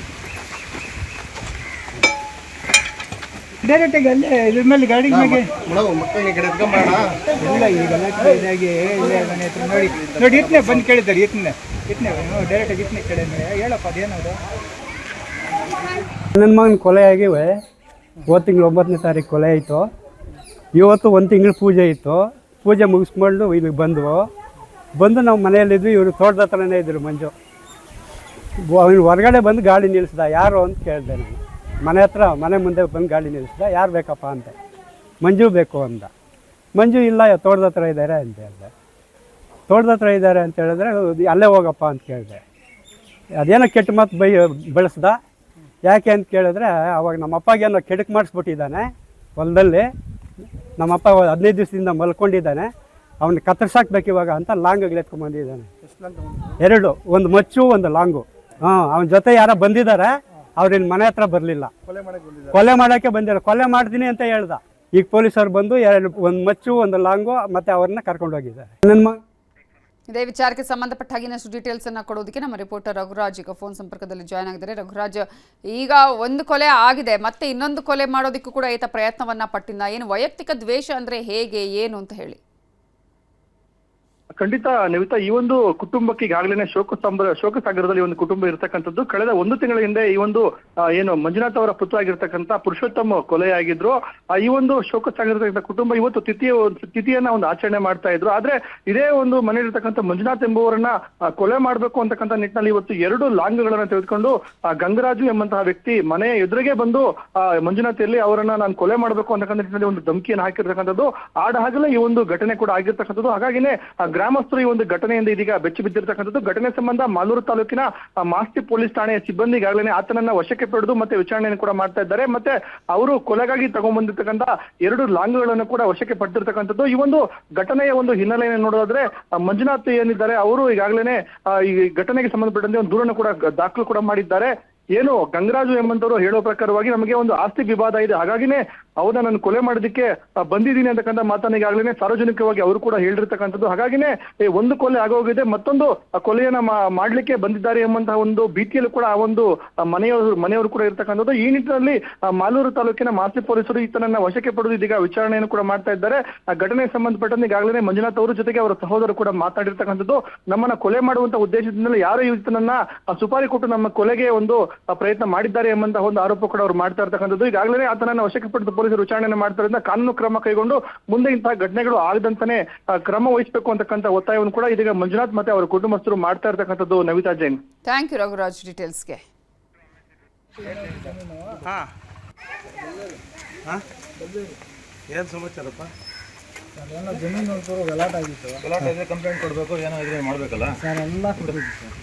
ಡೈರೆಕ್ಟಾಗಿ ಅಲ್ಲೇ ಇದ್ರ ಮೇಲೆ ಗಾಡಿ ಮೇಲೆ ಮಕ್ಕಳಿಗೆ ಕಡೆ ಎತ್ಕೊಂಬೋಣ. ಇಲ್ಲ ಈ ಗಲಾಟೆ ಇದಾಗಿ ಇಲ್ಲೇ ಮನೆ ಹತ್ರ ನೋಡಿ ನೋಡಿ ಇತ್ತನೆ ಬಂದು ಕೇಳಿದ್ದಾರೆ. ಇತ್ತನೆ ಡೈರೆಕ್ಟಾಗಿ ಇತ್ತನೆ ಕಡೆ ಹೇಳಪ್ಪ ಅದೇನದು. ನನ್ನ ಮಗನ ಕೊಲೆ ಆಗಿವೆ. ಹೋದ ತಿಂಗಳು 9ನೇ ತಾರೀಕು ಕೊಲೆ ಆಯಿತು. ಇವತ್ತು 1 ತಿಂಗಳು ಪೂಜೆ ಇತ್ತು. ಪೂಜೆ ಮುಗಿಸ್ಕೊಂಡು ಇಲ್ಲಿಗೆ ಬಂದು ನಾವು ಮನೆಯಲ್ಲಿದ್ವಿ. ಇವರು ತೋಟದ ಹತ್ರನೇ ಇದ್ದರು ಮಂಜು. ಅವನು ಹೊರಗಡೆ ಬಂದು ಗಾಡಿ ನಿಲ್ಲಿಸ್ದ, ಯಾರು ಅಂತ ಕೇಳಿದೆ ನಾನು. ಮನೆ ಹತ್ರ ಮನೆ ಮುಂದೆ ಬಂದು ಗಾಡಿ ನಿಲ್ಲಿಸ್ದ, ಯಾರು ಬೇಕಪ್ಪ ಅಂದೆ. ಮಂಜು ಬೇಕು ಅಂದ. ಮಂಜು ಇಲ್ಲ, ತೋಟದ ಹತ್ರ ಇದ್ದಾರೆ ಅಂತ ಹೇಳಿದೆ. ತೋಟದ ಹತ್ರ ಇದ್ದಾರೆ ಅಂತ ಹೇಳಿದ್ರೆ ಅಲ್ಲೇ ಹೋಗಪ್ಪ ಅಂತ ಕೇಳಿದೆ. ಅದೇನೋ ಕೆಟ್ಟ ಮಾತು ಬೆಳೆಸ್ದ. ಯಾಕೆ ಅಂತ ಕೇಳಿದ್ರೆ ಅವಾಗ ನಮ್ಮಪ್ಪಗೇನೋ ಕೆಡಕ್ ಮಾಡಿಸ್ಬಿಟ್ಟಿದ್ದಾನೆ ಹೊಲದಲ್ಲಿ. ನಮ್ಮಪ್ಪ 15 ದಿವಸದಿಂದ ಮಲ್ಕೊಂಡಿದ್ದಾನೆ, ಅವನ್ನ ಕತ್ತರಿಸಾಕ್ಬೇಕು ಇವಾಗ ಅಂತ ಲಾಂಗ್ಗಳು ಎತ್ಕೊಂಡ್ಬಂದಿದ್ದಾನೆ. 2, ಒಂದು ಮಚ್ಚು ಒಂದು ಲಾಂಗು. ಅವನ ಜೊತೆ ಯಾರೋ ಬಂದಿದ್ದಾರೆ, ಅವ್ರಿನ್ ಮನೆ ಹತ್ರ ಬರಲಿಲ್ಲ. ಕೊಲೆ ಮಾಡೋಕ್ಕೆ ಬಂದಿಲ್ಲ, ಕೊಲೆ ಮಾಡ್ತೀನಿ ಅಂತ ಹೇಳ್ದ. ಈಗ ಪೊಲೀಸರು ಬಂದು ಒಂದು ಮಚ್ಚು ಒಂದು ಲಾಂಗು ಮತ್ತೆ ಅವ್ರನ್ನ ಕರ್ಕೊಂಡು ಹೋಗಿದ್ದಾರೆ. ಇದೇ ವಿಚಾರಕ್ಕೆ ಸಂಬಂಧಪಟ್ಟ ಹಾಗೆ ಇನ್ನಷ್ಟು ಡೀಟೇಲ್ಸ್ ಅನ್ನ ಕೊಡೋದಕ್ಕೆ ನಮ್ಮ ರಿಪೋರ್ಟರ್ ರಘುರಾಜ್ ಈಗ ಫೋನ್ ಸಂಪರ್ಕದಲ್ಲಿ ಜಾಯ್ನ್ ಆಗಿದ್ದಾರೆ. ರಘುರಾಜ್, ಈಗ ಒಂದು ಕೊಲೆ ಆಗಿದೆ, ಮತ್ತೆ ಇನ್ನೊಂದು ಕೊಲೆ ಮಾಡೋದಕ್ಕೂ ಕೂಡ ಈತ ಪ್ರಯತ್ನವನ್ನ ಪಟ್ಟಿದ್ದ. ಏನು ವೈಯಕ್ತಿಕ ದ್ವೇಷ ಅಂದ್ರೆ ಹೇಗೆ, ಏನು ಅಂತ ಹೇಳಿ? ಖಂಡಿತ ನವಿತಾ, ಈ ಒಂದು ಕುಟುಂಬಕ್ಕೆ ಈಗಾಗಲೇ ಶೋಕಸಾಗರದಲ್ಲಿ ಒಂದು ಕುಟುಂಬ ಇರತಕ್ಕಂಥದ್ದು. ಕಳೆದ 1 ತಿಂಗಳ ಹಿಂದೆ ಈ ಒಂದು ಏನು ಮಂಜುನಾಥ್ ಅವರ ಪುತ್ರ ಆಗಿರ್ತಕ್ಕಂಥ ಪುರುಷೋತ್ತಮ್ ಕೊಲೆಯಾಗಿದ್ರು. ಈ ಒಂದು ಶೋಕಸಾಗರದ ಕುಟುಂಬ ಇವತ್ತು ತಿಥಿಯನ್ನ ಒಂದು ಆಚರಣೆ ಮಾಡ್ತಾ ಇದ್ರು. ಆದ್ರೆ ಇದೇ ಒಂದು ಮನೆಯಲ್ಲಿರ್ತಕ್ಕಂಥ ಮಂಜುನಾಥ್ ಎಂಬುವರನ್ನ ಕೊಲೆ ಮಾಡಬೇಕು ಅಂತಕ್ಕಂಥ ನಿಟ್ಟಿನಲ್ಲಿ ಇವತ್ತು 2 ಲಾಂಗ್ಗಳನ್ನ ತೆಗೆದುಕೊಂಡು ಗಂಗರಾಜು ಎಂಬಂತಹ ವ್ಯಕ್ತಿ ಮನೆಯ ಎದುರಿಗೆ ಬಂದು ಮಂಜುನಾಥ್ ಎಲ್ಲಿ ಅವರನ್ನ ನಾನು ಕೊಲೆ ಮಾಡಬೇಕು ಅಂತಕ್ಕಂಥ ನಿಟ್ಟಿನಲ್ಲಿ ಒಂದು ಧಮಕಿಯನ್ನು ಹಾಕಿರ್ತಕ್ಕಂಥದ್ದು. ಆಡಹಾಗಲೇ ಈ ಒಂದು ಘಟನೆ ಕೂಡ ಆಗಿರ್ತಕ್ಕಂಥದ್ದು. ಹಾಗಾಗಿನೇ ಗ್ರಾಮಸ್ಥರು ಈ ಒಂದು ಘಟನೆಯಿಂದ ಇದೀಗ ಬೆಚ್ಚಿ ಬಿದ್ದಿರ್ತಕ್ಕಂಥದ್ದು. ಘಟನೆ ಸಂಬಂಧ ಮಾಲೂರು ತಾಲೂಕಿನ ಮಾಸ್ತಿ ಪೊಲೀಸ್ ಠಾಣೆಯ ಸಿಬ್ಬಂದಿ ಈಗಾಗಲೇ ಆತನನ್ನ ವಶಕ್ಕೆ ಪಡೆದು ಮತ್ತೆ ವಿಚಾರಣೆಯನ್ನು ಕೂಡ ಮಾಡ್ತಾ ಇದ್ದಾರೆ. ಮತ್ತೆ ಅವರು ಕೊಲೆಗಾಗಿ ತಗೊಂಡ್ಬಂದಿರ್ತಕ್ಕಂಥ 2 ಲಾಂಗ್ಗಳನ್ನು ಕೂಡ ವಶಕ್ಕೆ ಪಡೆದಿರ್ತಕ್ಕಂಥದ್ದು. ಈ ಒಂದು ಘಟನೆಯ ಒಂದು ಹಿನ್ನೆಲೆಯನ್ನು ನೋಡೋದಾದ್ರೆ ಮಂಜುನಾಥ್ ಏನಿದ್ದಾರೆ ಅವರು ಈಗಾಗಲೇ ಈ ಘಟನೆಗೆ ಸಂಬಂಧಪಟ್ಟಂತೆ ಒಂದು ದೂರನ್ನು ಕೂಡ ದಾಖಲು ಕೂಡ ಮಾಡಿದ್ದಾರೆ. ಏನು ಗಂಗರಾಜು ಎಂಬಂತವರು ಹೇಳೋ ಪ್ರಕಾರವಾಗಿ ನಮಗೆ ಒಂದು ಆಸ್ತಿ ವಿವಾದ ಇದೆ, ಹಾಗಾಗಿನೇ ಅವನ್ನ ನಾನು ಕೊಲೆ ಮಾಡೋದಕ್ಕೆ ಬಂದಿದ್ದೀನಿ ಅಂತಕ್ಕಂಥ ಮಾತನ್ನ ಈಗಾಗಲೇ ಸಾರ್ವಜನಿಕವಾಗಿ ಅವರು ಕೂಡ ಹೇಳಿರ್ತಕ್ಕಂಥದ್ದು. ಹಾಗಾಗಿನೇ ಒಂದು ಕೊಲೆ ಆಗೋಗಿದೆ, ಮತ್ತೊಂದು ಕೊಲೆಯನ್ನ ಮಾಡ್ಲಿಕ್ಕೆ ಬಂದಿದ್ದಾರೆ ಎಂಬಂತಹ ಒಂದು ಭೀತಿಯಲ್ಲೂ ಕೂಡ ಆ ಒಂದು ಮನೆಯವರು ಕೂಡ ಇರ್ತಕ್ಕಂಥದ್ದು. ಈ ನಿಟ್ಟಿನಲ್ಲಿ ಮಾಲೂರು ತಾಲೂಕಿನ ಮಾಸ್ತಿ ಪೊಲೀಸರು ಈತನನ್ನ ವಶಕ್ಕೆ ಪಡೆದು ಇದೀಗ ವಿಚಾರಣೆಯನ್ನು ಕೂಡ ಮಾಡ್ತಾ ಇದ್ದಾರೆ. ಆ ಘಟನೆಗೆ ಸಂಬಂಧಪಟ್ಟಂತೆ ಈಗಾಗಲೇ ಮಂಜುನಾಥ್ ಅವರ ಜೊತೆಗೆ ಅವರ ಸಹೋದರರು ಕೂಡ ಮಾತಾಡಿರ್ತಕ್ಕಂಥದ್ದು. ನಮ್ಮನ್ನ ಕೊಲೆ ಮಾಡುವಂತ ಉದ್ದೇಶದಿಂದಲೇ ಯಾರು ಈತನನ್ನ ಸುಪಾರಿ ಕೊಟ್ಟು ನಮ್ಮ ಕೊಲೆಗೆ ಒಂದು ಪ್ರಯತ್ನ ಮಾಡಿದ್ದಾರೆ ಎಂಬಂತಹ ಒಂದು ಆರೋಪ ಕೂಡ ಅವರು ಮಾಡ್ತಾ ಇರ್ತಕ್ಕಂಥದ್ದು. ಈಗಾಗಲೇ ಆತನನ್ನು ವಶಕ್ಕೆ ಪಡೆದು ಪೊಲೀಸರು ವಿಚಾರಣೆ ಮಾಡ್ತಾರಿಂದ ಕಾನೂನು ಕ್ರಮ ಕೈಗೊಂಡು ಮುಂದೆ ಇಂತಹ ಘಟನೆಗಳು ಆಗದಂತಾನೆ ಕ್ರಮ ವಹಿಸಬೇಕು ಅಂತಕ್ಕಂಥ ಒತ್ತಾಯವನ್ನು ಕೂಡ ಇದೀಗ ಮಂಜುನಾಥ್ ಮತ್ತೆ ಅವರ ಕುಟುಂಬಸ್ಥರು ಮಾಡ್ತಾ ಇರ್ತಕ್ಕಂಥದ್ದು. ನವಿತಾ ಜೈನ್. ಥ್ಯಾಂಕ್ ಯು ರಘುರಾಜ್ ಡೀಟೇಲ್ಸ್ಗೆ. ಏನು ಸಮಾಚಾರಪ್ಪ? ಜಮೀನು ಗಲಾಟೆ ಆಗಿತ್ತು. ಗಲಾಟೆ ಇದ್ರೆ ಕಂಪ್ಲೇಂಟ್ ಕೊಡಬೇಕು, ಏನೋ ಇದ್ರೆ ಮಾಡಬೇಕಲ್ಲ ಸರ್. ಎಲ್ಲ ಕೊಟ್ಟಿದ್ದು ಸರ್.